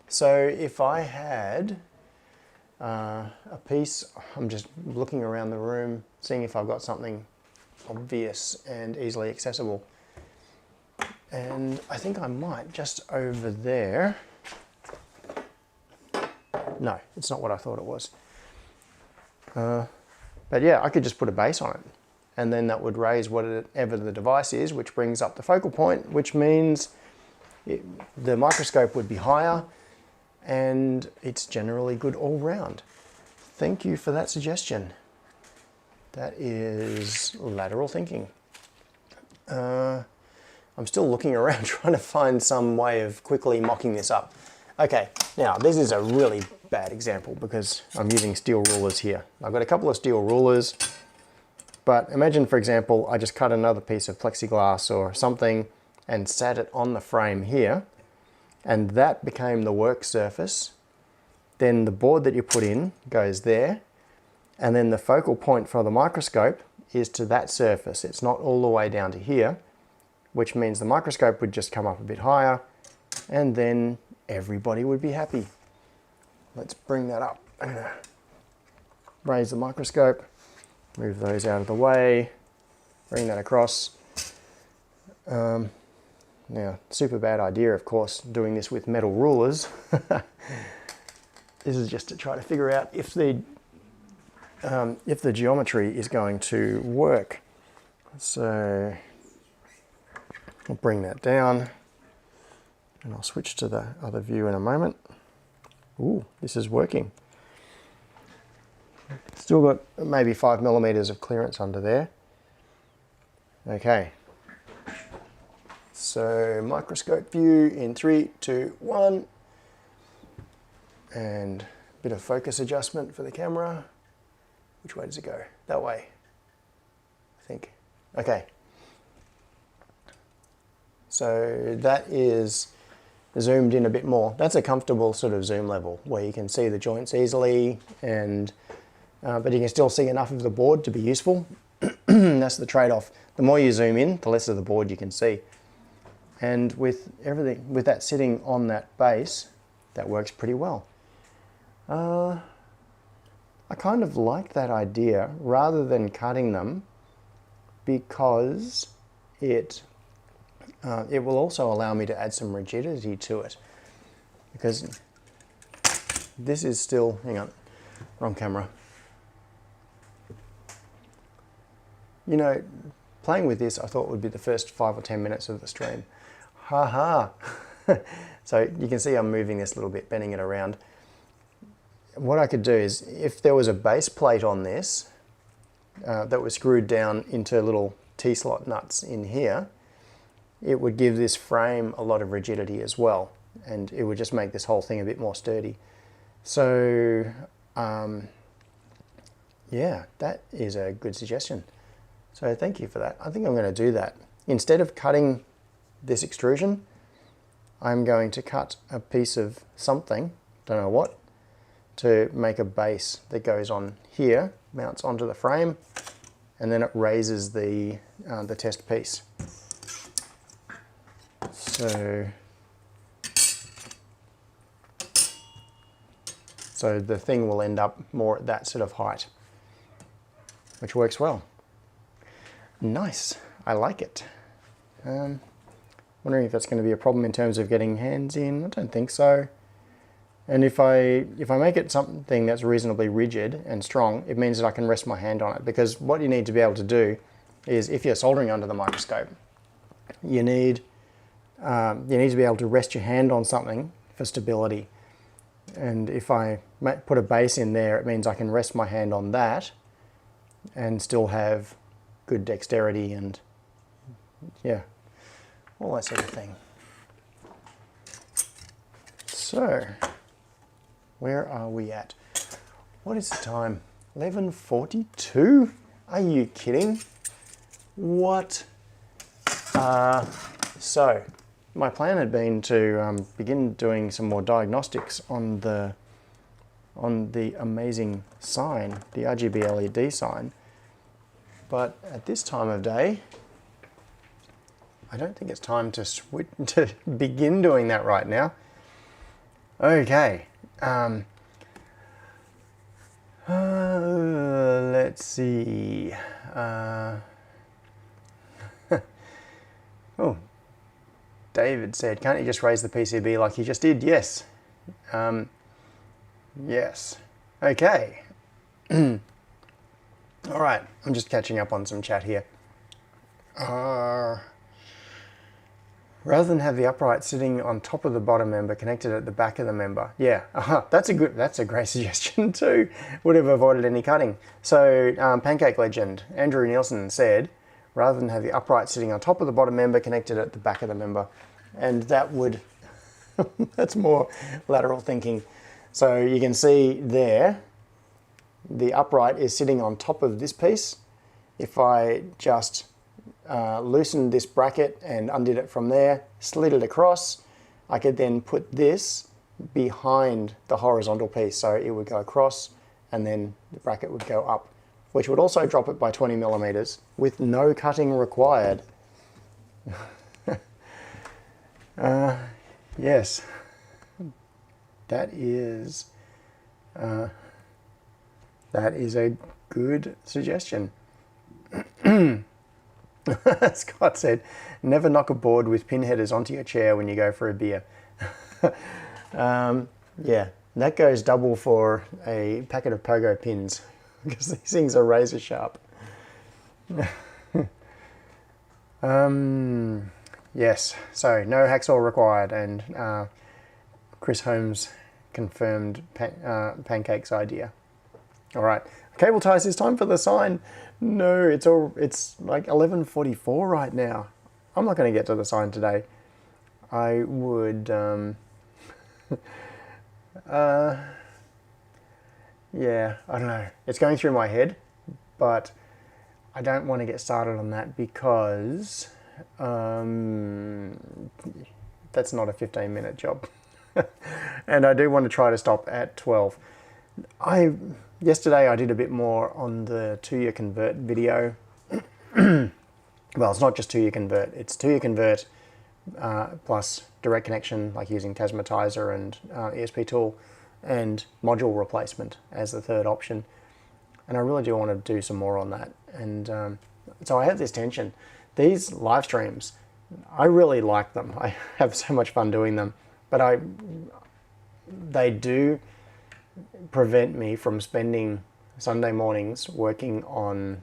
So if I had a piece, I'm just looking around the room, seeing if I've got something obvious and easily accessible. And I think I might just over there. No, it's not what I thought it was. But yeah, I could just put a base on it, and then that would raise whatever the device is, which brings up the focal point, which means the microscope would be higher, and it's generally good all round. Thank you for that suggestion. That is lateral thinking. I'm still looking around trying to find some way of quickly mocking this up. Okay, now this is a really bad example because I'm using steel rulers here. I've got a couple of steel rulers, but imagine, for example, I just cut another piece of plexiglass or something and sat it on the frame here, and that became the work surface. Then the board that you put in goes there, and then the focal point for the microscope is to that surface. It's not all the way down to here, which means the microscope would just come up a bit higher, and then everybody would be happy. Let's bring that up. I'm gonna raise the microscope, move those out of the way, bring that across. Now, super bad idea, of course, doing this with metal rulers. This is just to try to figure out if the geometry is going to work. So I'll bring that down, and I'll switch to the other view in a moment. Ooh, this is working. Still got maybe 5 millimeters of clearance under there. Okay. So microscope view in 3, 2, 1. And a bit of focus adjustment for the camera. Which way does it go? That way, I think. Okay. So that is zoomed in a bit more. That's a comfortable sort of zoom level where you can see the joints easily, and but you can still see enough of the board to be useful. That's the trade-off. The more you zoom in, the less of the board you can see. And with everything, with that sitting on that base, that works pretty well. I kind of like that idea rather than cutting them, because it will also allow me to add some rigidity to it, because this is still, hang on, wrong camera. You know, playing with this I thought would be the first 5 or 10 minutes of the stream. Ha ha. So you can see I'm moving this a little bit, bending it around. What I could do is, if there was a base plate on this that was screwed down into little T-slot nuts in here, it would give this frame a lot of rigidity as well, and it would just make this whole thing a bit more sturdy. So yeah, that is a good suggestion. So thank you for that. I think I'm going to do that. Instead of cutting this extrusion, I'm going to cut a piece of something, don't know what, to make a base that goes on here, mounts onto the frame, and then it raises the test piece. So the thing will end up more at that sort of height, which works well. Nice, I like it. Wondering if that's going to be a problem in terms of getting hands in. I don't think so. And if I make it something that's reasonably rigid and strong, it means that I can rest my hand on it. Because what you need to be able to do is, if you're soldering under the microscope, you need to be able to rest your hand on something for stability. And if I put a base in there, it means I can rest my hand on that and still have good dexterity and, yeah, all that sort of thing. So, where are we at? What is the time? 11:42? Are you kidding? What? So, my plan had been to begin doing some more diagnostics on the amazing sign, the RGB LED sign. But at this time of day, I don't think it's time to begin doing that right now. Okay. Let's see. Oh, David said, can't you just raise the PCB like you just did? Yes. Yes. Okay. All right, I'm just catching up on some chat here. Rather than have the upright sitting on top of the bottom member connected at the back of the member. Yeah, that's a great suggestion too. Would have avoided any cutting. So Pancake Legend, Andrew Nielsen said, rather than have the upright sitting on top of the bottom member connected at the back of the member. And that would, that's more lateral thinking. So you can see there, the upright is sitting on top of this piece. If I just loosened this bracket and undid it from there, slid it across, I could then put this behind the horizontal piece. So it would go across and then the bracket would go up, which would also drop it by 20 millimeters with no cutting required. Yes, that is a good suggestion. Scott said, never knock a board with pin headers onto your chair when you go for a beer. Yeah, that goes double for a packet of pogo pins because these things are razor sharp. Yes, so no hacksaw required, and Chris Holmes confirmed Pancake's idea. All right, cable ties, it's time for the sign. No, it's like 11:44 right now. I'm not going to get to the sign today. I would, yeah, I don't know. It's going through my head, but I don't want to get started on that because that's not a 15-minute job. And I do want to try to stop at 12. Yesterday I did a bit more on the 2-year convert video. Well, it's not just 2-year convert, it's 2-year convert plus direct connection, like using Tasmatizer and ESP tool, and module replacement as the third option. And I really do want to do some more on that. And so I have this tension. These live streams, I really like them. I have so much fun doing them, but they do prevent me from spending Sunday mornings working on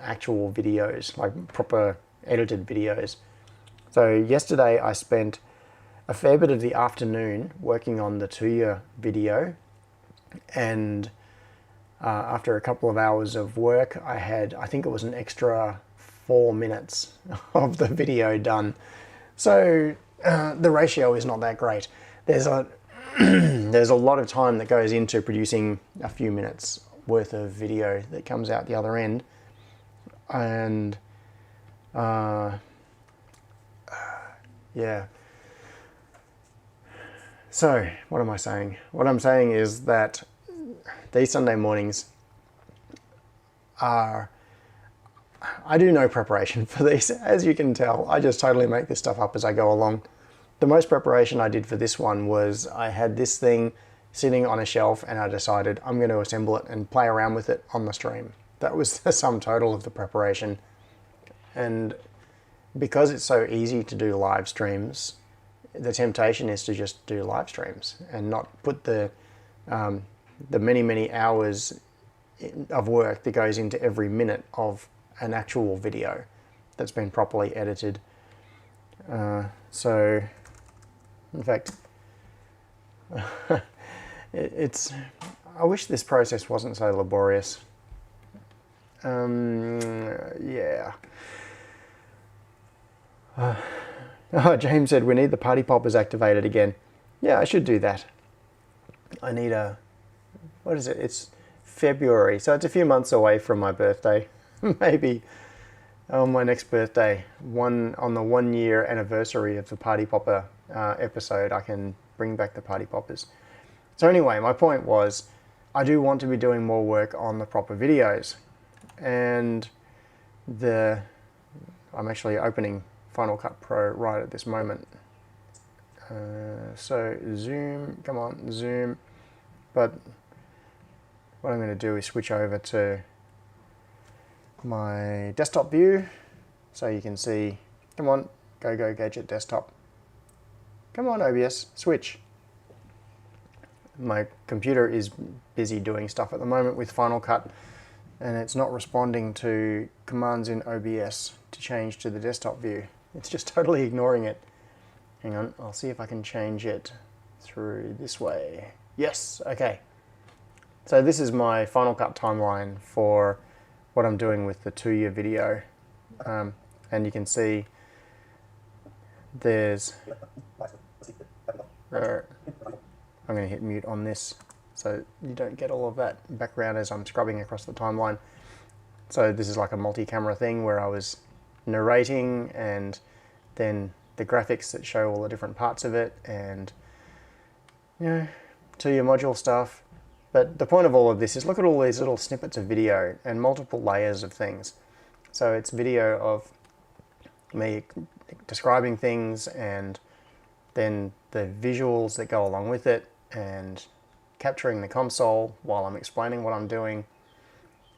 actual videos, like proper edited videos. So yesterday I spent a fair bit of the afternoon working on the 2-year video, and after a couple of hours of work, I think it was an extra 4 minutes of the video done. So the ratio is not that great. There's a lot of time that goes into producing a few minutes worth of video that comes out the other end. And yeah. So what am I saying? What I'm saying is that these Sunday mornings I do no preparation for these. As you can tell, I just totally make this stuff up as I go along. The most preparation I did for this one was I had this thing sitting on a shelf and I decided I'm going to assemble it and play around with it on the stream. That was the sum total of the preparation. And because it's so easy to do live streams, the temptation is to just do live streams and not put the many hours of work that goes into every minute of an actual video that's been properly edited. So, in fact, I wish this process wasn't so laborious. Yeah. Oh, James said we need the party poppers activated again. Yeah, I should do that. I need what is it? It's February, so it's a few months away from my birthday. Maybe on my next birthday, on the 1 year anniversary of the party popper episode, I can bring back the party poppers. So anyway, my point was, I do want to be doing more work on the proper videos, and I'm actually opening Final Cut Pro right at this moment. So zoom, come on, zoom. But what I'm going to do is switch over to my desktop view so you can see. Come on, go gadget desktop. Come on, OBS, switch. My computer is busy doing stuff at the moment with Final Cut, and it's not responding to commands in OBS to change to the desktop view. It's just totally ignoring it. Hang on, I'll see if I can change it through this way. Yes, okay. So this is my Final Cut timeline for what I'm doing with the 2-year video. And you can see there's... I'm going to hit mute on this so you don't get all of that background as I'm scrubbing across the timeline. So this is like a multi-camera thing where I was narrating, and then the graphics that show all the different parts of it, and 2-year module stuff. But the point of all of this is look at all these little snippets of video and multiple layers of things. So it's video of me describing things, and then the visuals that go along with it, and capturing the console while I'm explaining what I'm doing.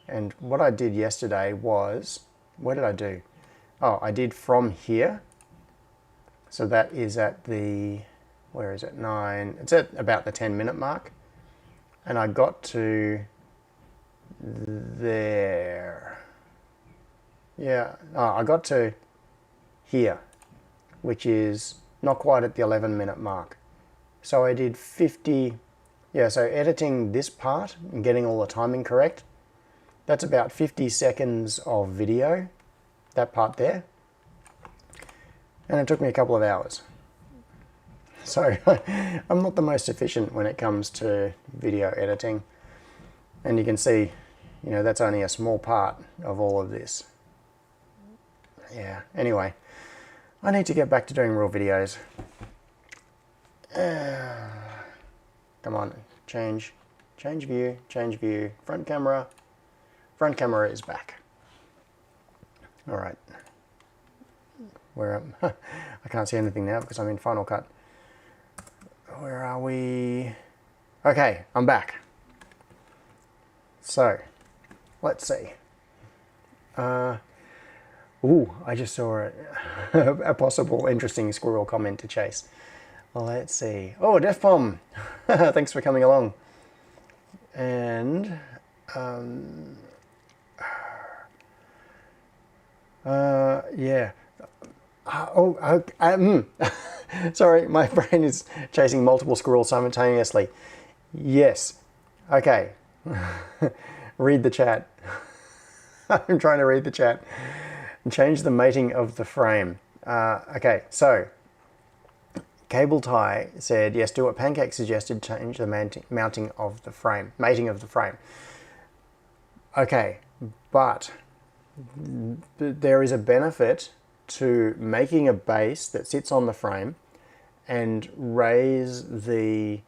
And what I did yesterday was, what did I do? Oh, I did from here. So that is at the, where is it, 9, it's at about the 10-minute mark. And I got to there. Yeah, I got to here, which is not quite at the 11-minute mark. So I did 50, yeah, so editing this part and getting all the timing correct, that's about 50 seconds of video, that part there. And it took me a couple of hours. So I'm not the most efficient when it comes to video editing. And you can see, that's only a small part of all of this. Yeah, anyway, I need to get back to doing real videos. Come on, change view, front camera. Front camera is back. All right. Where am I can't see anything now because I'm in Final Cut. Where are we? Okay, I'm back. So, let's see. Ooh, I just saw a possible interesting squirrel comment to chase. Well, let's see. Oh, Def Bomb! Thanks for coming along. And, yeah. Sorry, my brain is chasing multiple squirrels simultaneously. Yes. Okay. Read the chat. I'm trying to read the chat. Change the mating of the frame. Okay, so Cable Tie said, yes, do what Pancake suggested, change the mounting of the frame, mating of the frame. Okay, but there is a benefit to making a base that sits on the frame and raise the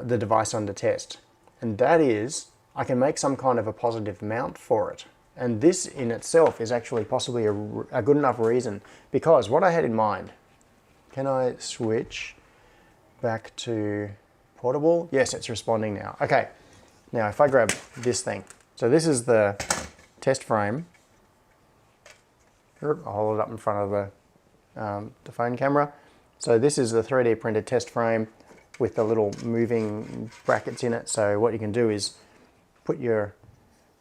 device under test. And that is, I can make some kind of a positive mount for it. And this in itself is actually possibly a good enough reason, because what I had in mind, can I switch back to portable? Yes, it's responding now. Okay, now if I grab this thing, so this is the test frame. I'll hold it up in front of the phone camera. So this is the 3D printed test frame with the little moving brackets in it. So what you can do is put your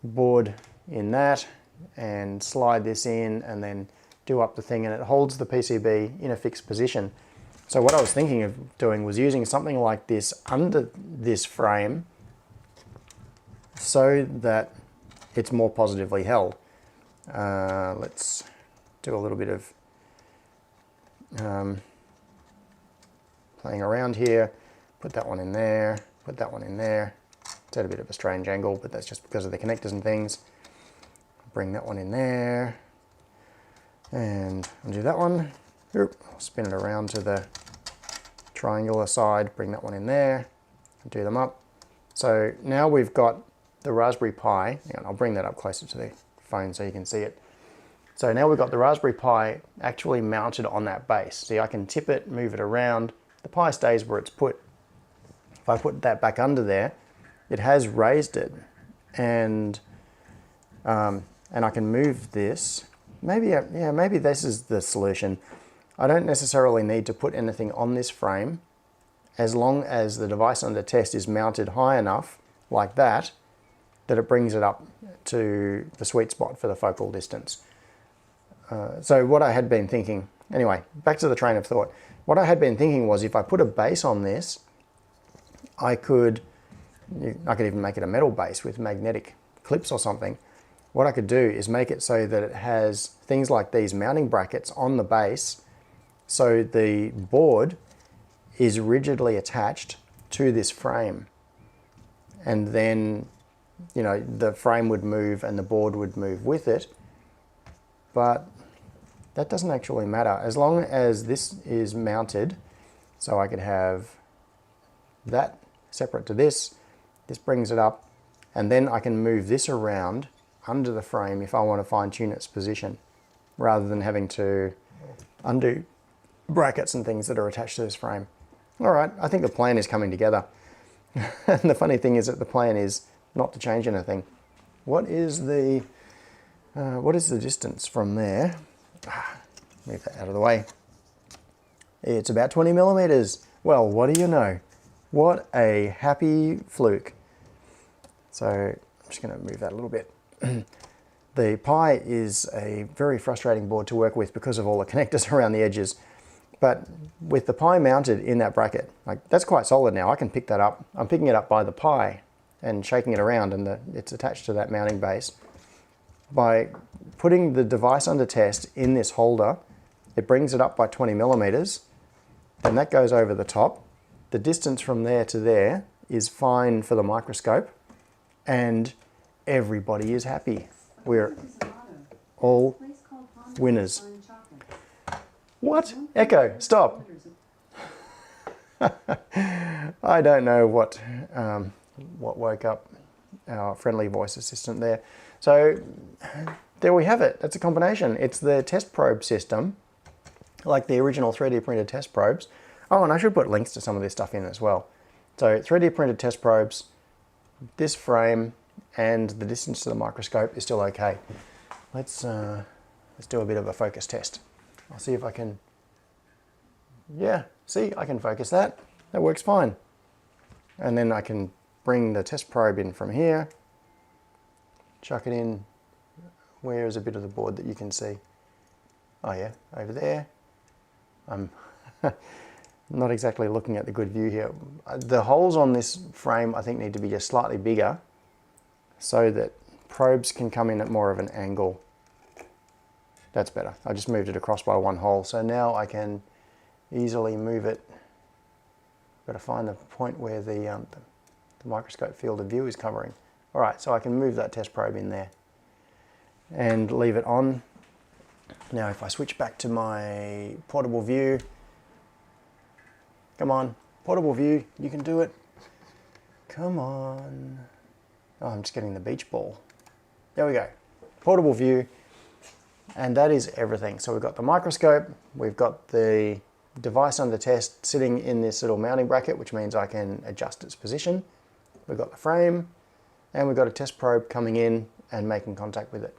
board in that and slide this in and then do up the thing, and it holds the PCB in a fixed position. So what I was thinking of doing was using something like this under this frame so that it's more positively held. Let's do a little bit of playing around here. Put that one in there, put that one in there. It's at a bit of a strange angle, but that's just because of the connectors and things. Bring that one in there and undo that one. Spin it around to the triangular side, bring that one in there, do them up. So now we've got the Raspberry Pi, and I'll bring that up closer to the phone so you can see it. So now we've got the Raspberry Pi actually mounted on that base. See, I can tip it, move it around, the Pi stays where it's put. If I put that back under there, it has raised it, and I can move this. Maybe this is the solution. I don't necessarily need to put anything on this frame as long as the device under test is mounted high enough, like that, that it brings it up to the sweet spot for the focal distance. So what I had been thinking, anyway, back to the train of thought. What I had been thinking was if I put a base on this, I could even make it a metal base with magnetic clips or something. What I could do is make it so that it has things like these mounting brackets on the base, so the board is rigidly attached to this frame. And then, you know, the frame would move and the board would move with it. But that doesn't actually matter. As long as this is mounted, so I could have that separate to this, this brings it up, and then I can move this around under the frame if I want to fine tune its position, rather than having to undo brackets and things that are attached to this frame. All right, I think the plan is coming together. And the funny thing is that the plan is not to change anything. What is the distance from there? Move that out of the way. It's about 20 millimeters. Well, what do you know? What a happy fluke. So I'm just going to move that a little bit. The Pi is a very frustrating board to work with because of all the connectors around the edges. But with the Pi mounted in that bracket, like, that's quite solid now. I can pick that up. I'm picking it up by the Pi and shaking it around, and it's attached to that mounting base. By putting the device under test in this holder, it brings it up by 20 millimeters, and that goes over the top. The distance from there to there is fine for the microscope, and everybody is happy. We're all winners. What? Echo, stop. I don't know what woke up our friendly voice assistant there. So there we have it. That's a combination. It's the test probe system, like the original 3D printed test probes. Oh, and I should put links to some of this stuff in as well. So 3D printed test probes, this frame, and the distance to the microscope is still okay. Let's do a bit of a focus test. I'll see if I can, yeah, see, I can focus that. That works fine. And then I can bring the test probe in from here, chuck it in. Where is a bit of the board that you can see? Oh yeah, over there. I'm not exactly looking at the good view here. The holes on this frame I think need to be just slightly bigger so that probes can come in at more of an angle. That's better. I just moved it across by one hole, so now I can easily move it. Got to find the point where the microscope field of view is covering. All right, so I can move that test probe in there and leave it on. Now if I switch back to my portable view, come on, portable view, you can do it. Come on. Oh, I'm just getting the beach ball. There we go. Portable view. And that is everything. So we've got the microscope, we've got the device under test sitting in this little mounting bracket, which means I can adjust its position. We've got the frame, and we've got a test probe coming in and making contact with it.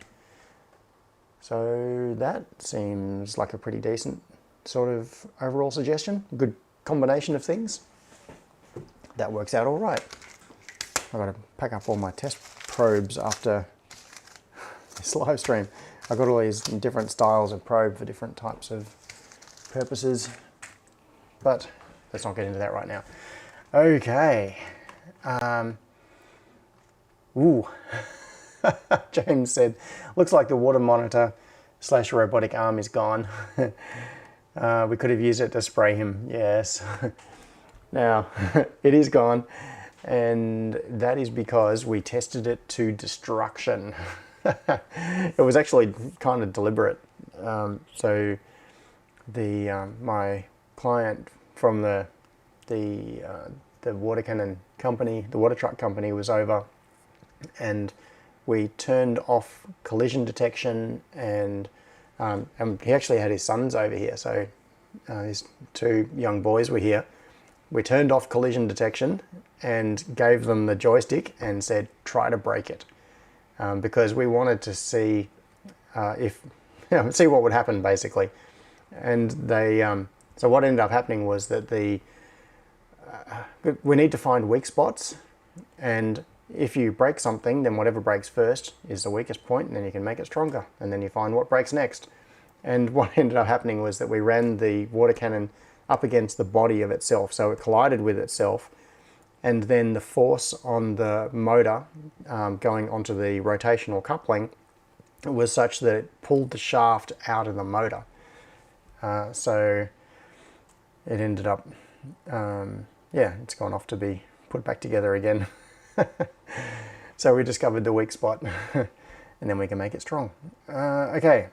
So that seems like a pretty decent sort of overall suggestion, good combination of things. That works out all right. I've got to pack up all my test probes after this live stream. I've got all these different styles of probe for different types of purposes, but let's not get into that right now. Okay. Ooh. James said, looks like the water monitor / robotic arm is gone. We could have used it to spray him. Yes. Now, it is gone, and that is because we tested it to destruction. It was actually kind of deliberate. So my client from the water cannon company, the water truck company, was over, and we turned off collision detection, and he actually had his sons over here, so his two young boys were here. We turned off collision detection and gave them the joystick and said, try to break it. Because we wanted to see see what would happen, basically. And they, so what ended up happening was that we need to find weak spots, and if you break something, then whatever breaks first is the weakest point, and then you can make it stronger, and then you find what breaks next. And what ended up happening was that we ran the water cannon up against the body of itself, so it collided with itself, and then the force on the motor going onto the rotational coupling was such that it pulled the shaft out of the motor. So it ended up, yeah, it's gone off to be put back together again. So we discovered the weak spot, and then we can make it strong. Okay.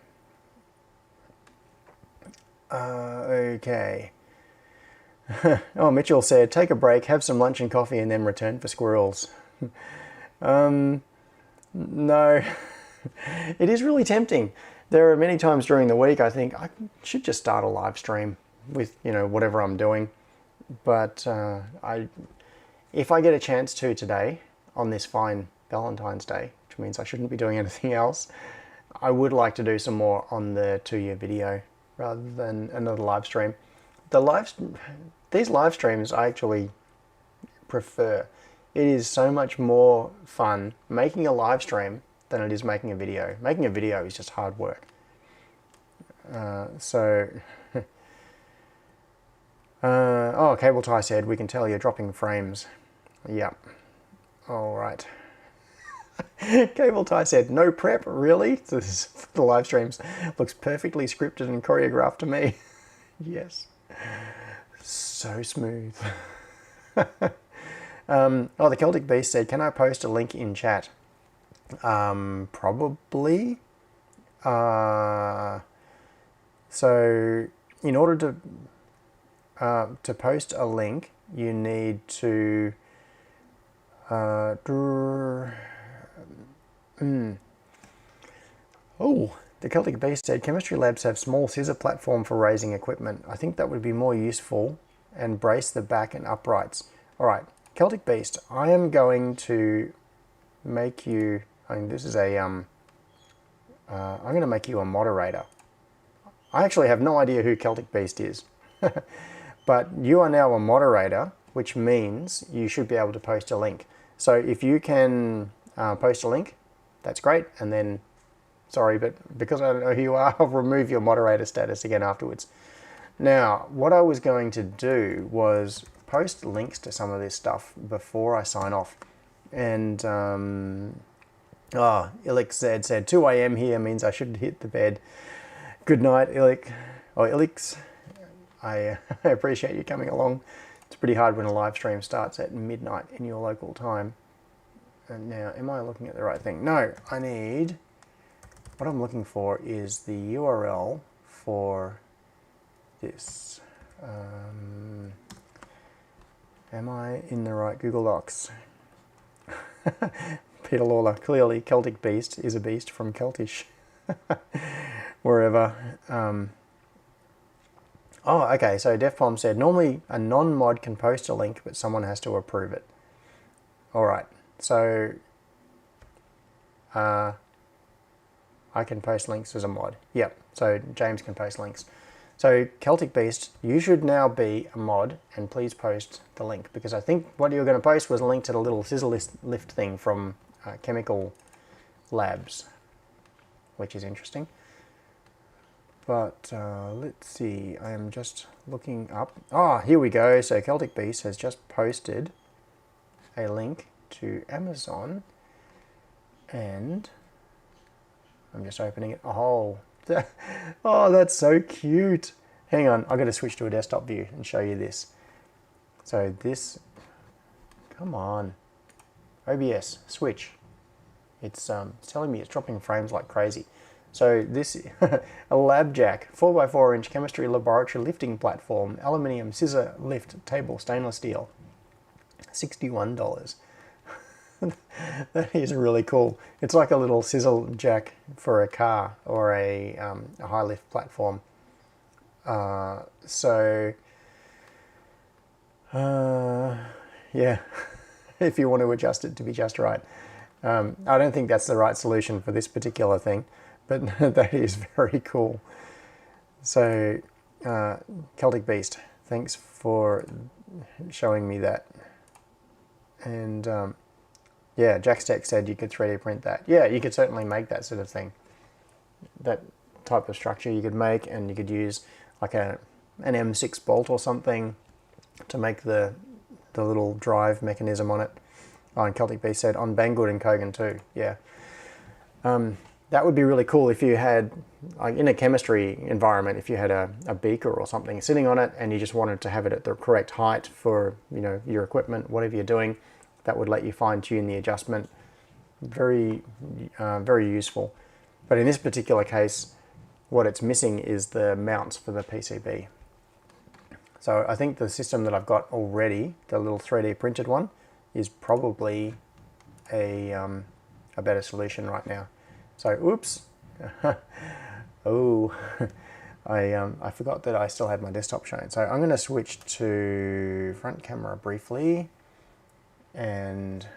Okay. Oh, Mitchell said, take a break, have some lunch and coffee, and then return for squirrels. No. It is really tempting. There are many times during the week I think I should just start a live stream with, whatever I'm doing. But if I get a chance to today, on this fine Valentine's Day, which means I shouldn't be doing anything else, I would like to do some more on the 2-year video rather than another live stream. These live streams I actually prefer. It is so much more fun making a live stream than it is making a video. Making a video is just hard work. Oh, Cable Tie said, we can tell you're dropping frames. Yep. All right. Cable Tie said, no prep, really? The live streams looks perfectly scripted and choreographed to me. Yes. So smooth. Oh, the Celtic Beast said, can I post a link in chat? Probably. So in order to post a link, you need to Oh, the Celtic Beast said, chemistry labs have small scissor platform for raising equipment. I think that would be more useful, and brace the back and uprights. All right, Celtic Beast, I am going to make you, this is a, I'm going to make you a moderator. I actually have no idea who Celtic Beast is, but you are now a moderator, which means you should be able to post a link. So if you can post a link, that's great, and then, sorry, but because I don't know who you are, I'll remove your moderator status again afterwards. Now, what I was going to do was post links to some of this stuff before I sign off. And, Ilix said 2 a.m. here means I should hit the bed. Good night, Ilix. Or Ilix, I appreciate you coming along. It's pretty hard when a live stream starts at midnight in your local time. And now, am I looking at the right thing? No, I need... What I'm looking for is the URL for this. Am I in the right Google Docs? Peter Lawler, clearly Celtic Beast is a beast from Celtish. Wherever. Oh, okay, so DefPom said, normally a non-mod can post a link, but someone has to approve it. All right, so I can post links as a mod. Yep, so James can post links. So Celtic Beast, you should now be a mod, and please post the link, because I think what you were going to post was a link to the little scissor lift thing from Chemical Labs, which is interesting. But let's see, I am just looking up. Ah, here we go. So Celtic Beast has just posted a link to Amazon, and I'm just opening it. Oh, oh, that's so cute. Hang on, I've got to switch to a desktop view and show you this. So this, come on, OBS, switch. It's telling me it's dropping frames like crazy. So this, a lab jack, 4x4 inch chemistry laboratory lifting platform, aluminium scissor lift table, stainless steel, $61. That is really cool. It's like a little sizzle jack for a car or a high lift platform. Yeah, if you want to adjust it to be just right. I don't think that's the right solution for this particular thing, but that is very cool. So, Celtic Beast, thanks for showing me that. And yeah, Jack's Tech said you could 3D print that. Yeah, you could certainly make that sort of thing. That type of structure you could make, and you could use like an M6 bolt or something to make the little drive mechanism on it. Oh, and Celtic Beast said on Banggood and Kogan too. Yeah. That would be really cool if you had, like, in a chemistry environment, if you had a beaker or something sitting on it and you just wanted to have it at the correct height for, you know, your equipment, whatever you're doing, that would let you fine tune the adjustment. Very, very useful. But in this particular case, what it's missing is the mounts for the PCB. So I think the system that I've got already, the little 3D printed one, is probably a better solution right now. So, oops. Oh, I forgot that I still had my desktop shown. So I'm going to switch to front camera briefly. And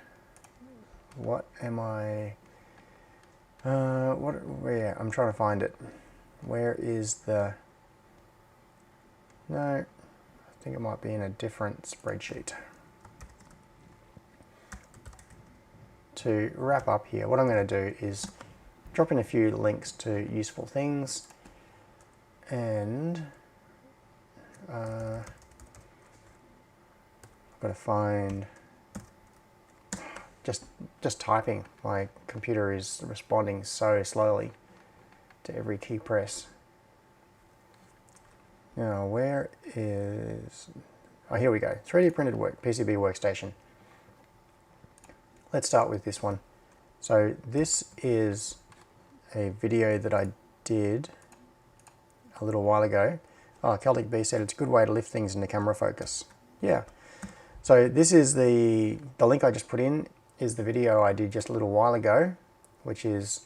what am I? Where? I'm trying to find it. Where is the? No, I think it might be in a different spreadsheet. To wrap up here, what I'm going to do is drop in a few links to useful things, and I've got to find, just typing, my computer is responding so slowly to every key press. Now where is, oh, here we go, 3D printed PCB workstation. Let's start with this one. So this is a video that I did a little while ago. Oh, Celtic Beast said it's a good way to lift things into camera focus. Yeah. So this is the link I just put in is the video I did just a little while ago, which is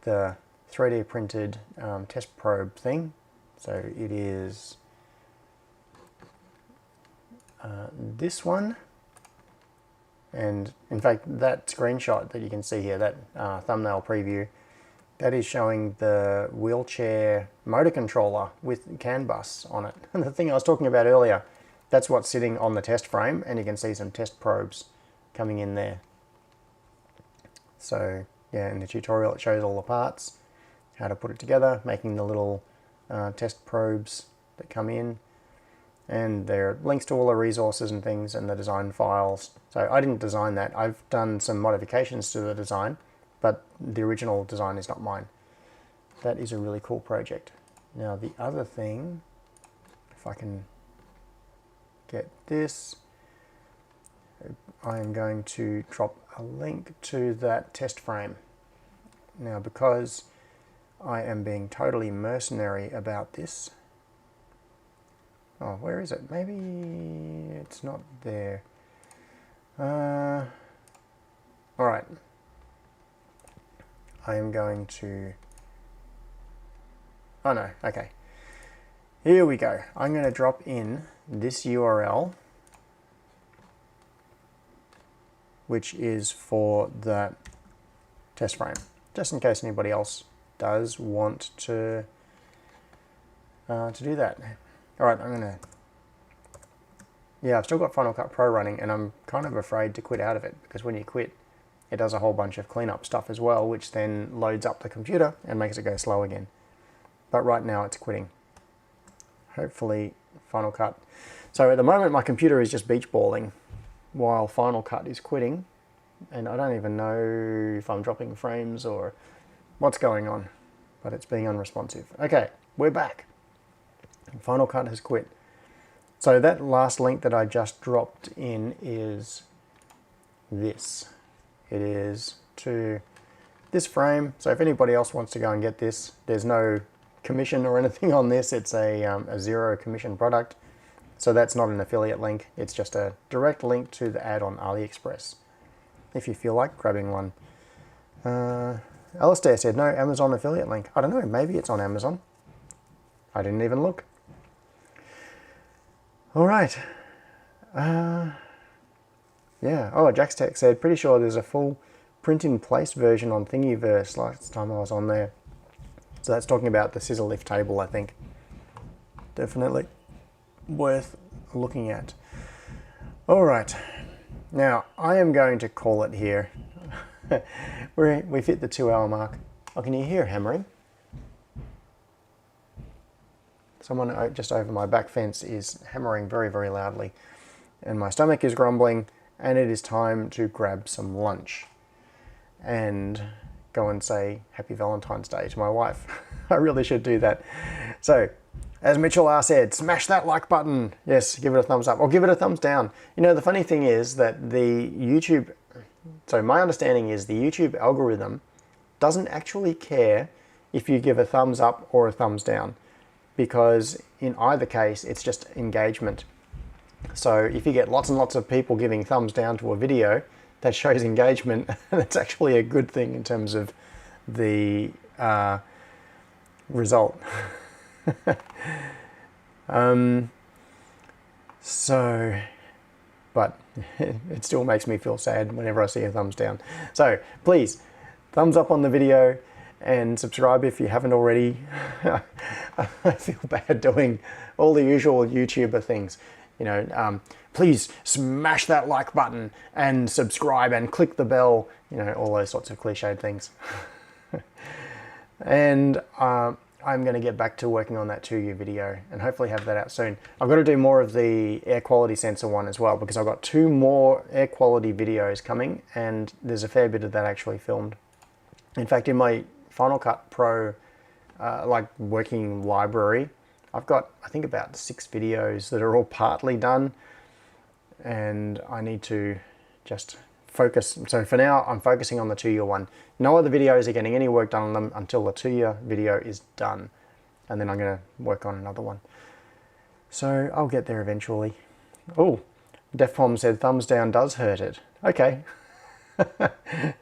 the 3D printed test probe thing. So it is this one. And in fact, that screenshot that you can see here, that thumbnail preview, that is showing the wheelchair motor controller with CAN bus on it. And the thing I was talking about earlier, that's what's sitting on the test frame, and you can see some test probes coming in there. So yeah, in the tutorial it shows all the parts, how to put it together, making the little test probes that come in. And there are links to all the resources and things and the design files. So I didn't design that. I've done some modifications to the design, but the original design is not mine. That is a really cool project. Now the other thing, if I can get this, I am going to drop a link to that test frame. Now because I am being totally mercenary about this, oh, where is it? Maybe it's not there. All right. I am going to, oh no, okay. Here we go. I'm going to drop in this URL, which is for the test frame, just in case anybody else does want to to do that. Alright, I'm gonna... Yeah, I've still got Final Cut Pro running, and I'm kind of afraid to quit out of it, because when you quit, it does a whole bunch of cleanup stuff as well, which then loads up the computer and makes it go slow again. But right now it's quitting. Hopefully Final Cut... So at the moment my computer is just beach balling while Final Cut is quitting, and I don't even know if I'm dropping frames or what's going on, but it's being unresponsive. Okay, we're back. Final Cut has quit. So that last link that I just dropped in is this. It is to this frame. So if anybody else wants to go and get this, there's no commission or anything on this. It's a zero commission product. So that's not an affiliate link. It's just a direct link to the ad on AliExpress. If you feel like grabbing one. Alistair said no Amazon affiliate link. I don't know, maybe it's on Amazon. I didn't even look. All right. Yeah. Oh, Jack's Tech said, pretty sure there's a full print-in-place version on Thingiverse last time I was on there. So that's talking about the scissor lift table, I think. Definitely worth looking at. All right. Now, I am going to call it here. We've hit the 2-hour mark. Oh, can you hear hammering? Someone just over my back fence is hammering very, very loudly. And my stomach is grumbling, and it is time to grab some lunch and go and say Happy Valentine's Day to my wife. I really should do that. So, as Mitchell R said, smash that like button. Yes, give it a thumbs up or give it a thumbs down. You know, the funny thing is that the YouTube, so my understanding is the YouTube algorithm doesn't actually care if you give a thumbs up or a thumbs down, because in either case, it's just engagement. So if you get lots and lots of people giving thumbs down to a video, that shows engagement, and it's actually a good thing in terms of the result. So, but it still makes me feel sad whenever I see a thumbs down. So please, thumbs up on the video and subscribe if you haven't already. I feel bad doing all the usual YouTuber things. You know, please smash that like button and subscribe and click the bell, you know, all those sorts of cliched things. And I'm going to get back to working on that 2U video and hopefully have that out soon. I've got to do more of the air quality sensor one as well, because I've got 2 more air quality videos coming, and there's a fair bit of that actually filmed. In fact, in my Final Cut Pro like working library, I've got, I think, about 6 videos that are all partly done, and I need to just focus. So for now, I'm focusing on the 2-year one. No other videos are getting any work done on them until the 2-year video is done, and then I'm going to work on another one. So I'll get there eventually. Oh, DefPom said thumbs down does hurt it. Okay.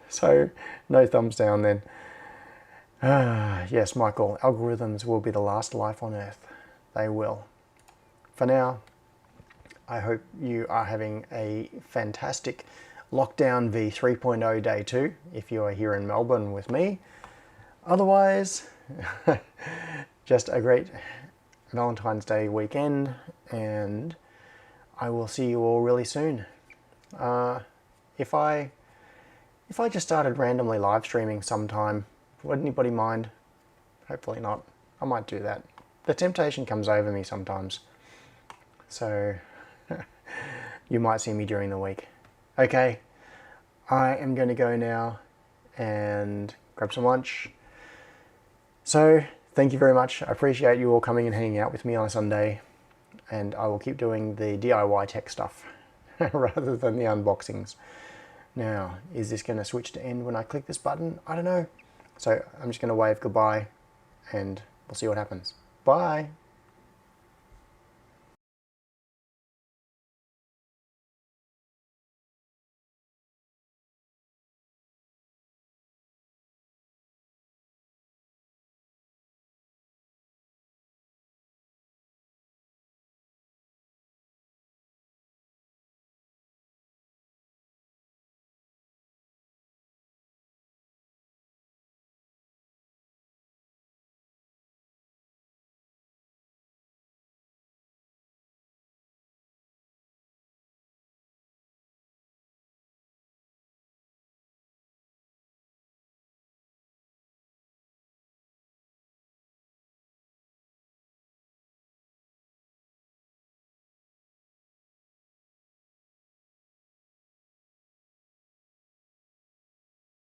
So no thumbs down then. Yes, Michael, algorithms will be the last life on Earth. They will. For now, I hope you are having a fantastic Lockdown v 3.0 Day 2, if you are here in Melbourne with me. Otherwise, just a great Valentine's Day weekend, and I will see you all really soon. If I just started randomly live streaming sometime, would anybody mind? Hopefully not. I might do that. The temptation comes over me sometimes. So you might see me during the week. Okay, I am going to go now and grab some lunch. So thank you very much. I appreciate you all coming and hanging out with me on a Sunday, and I will keep doing the DIY tech stuff rather than the unboxings. Now, is this going to switch to end when I click this button? I don't know. So I'm just going to wave goodbye, and we'll see what happens. Bye.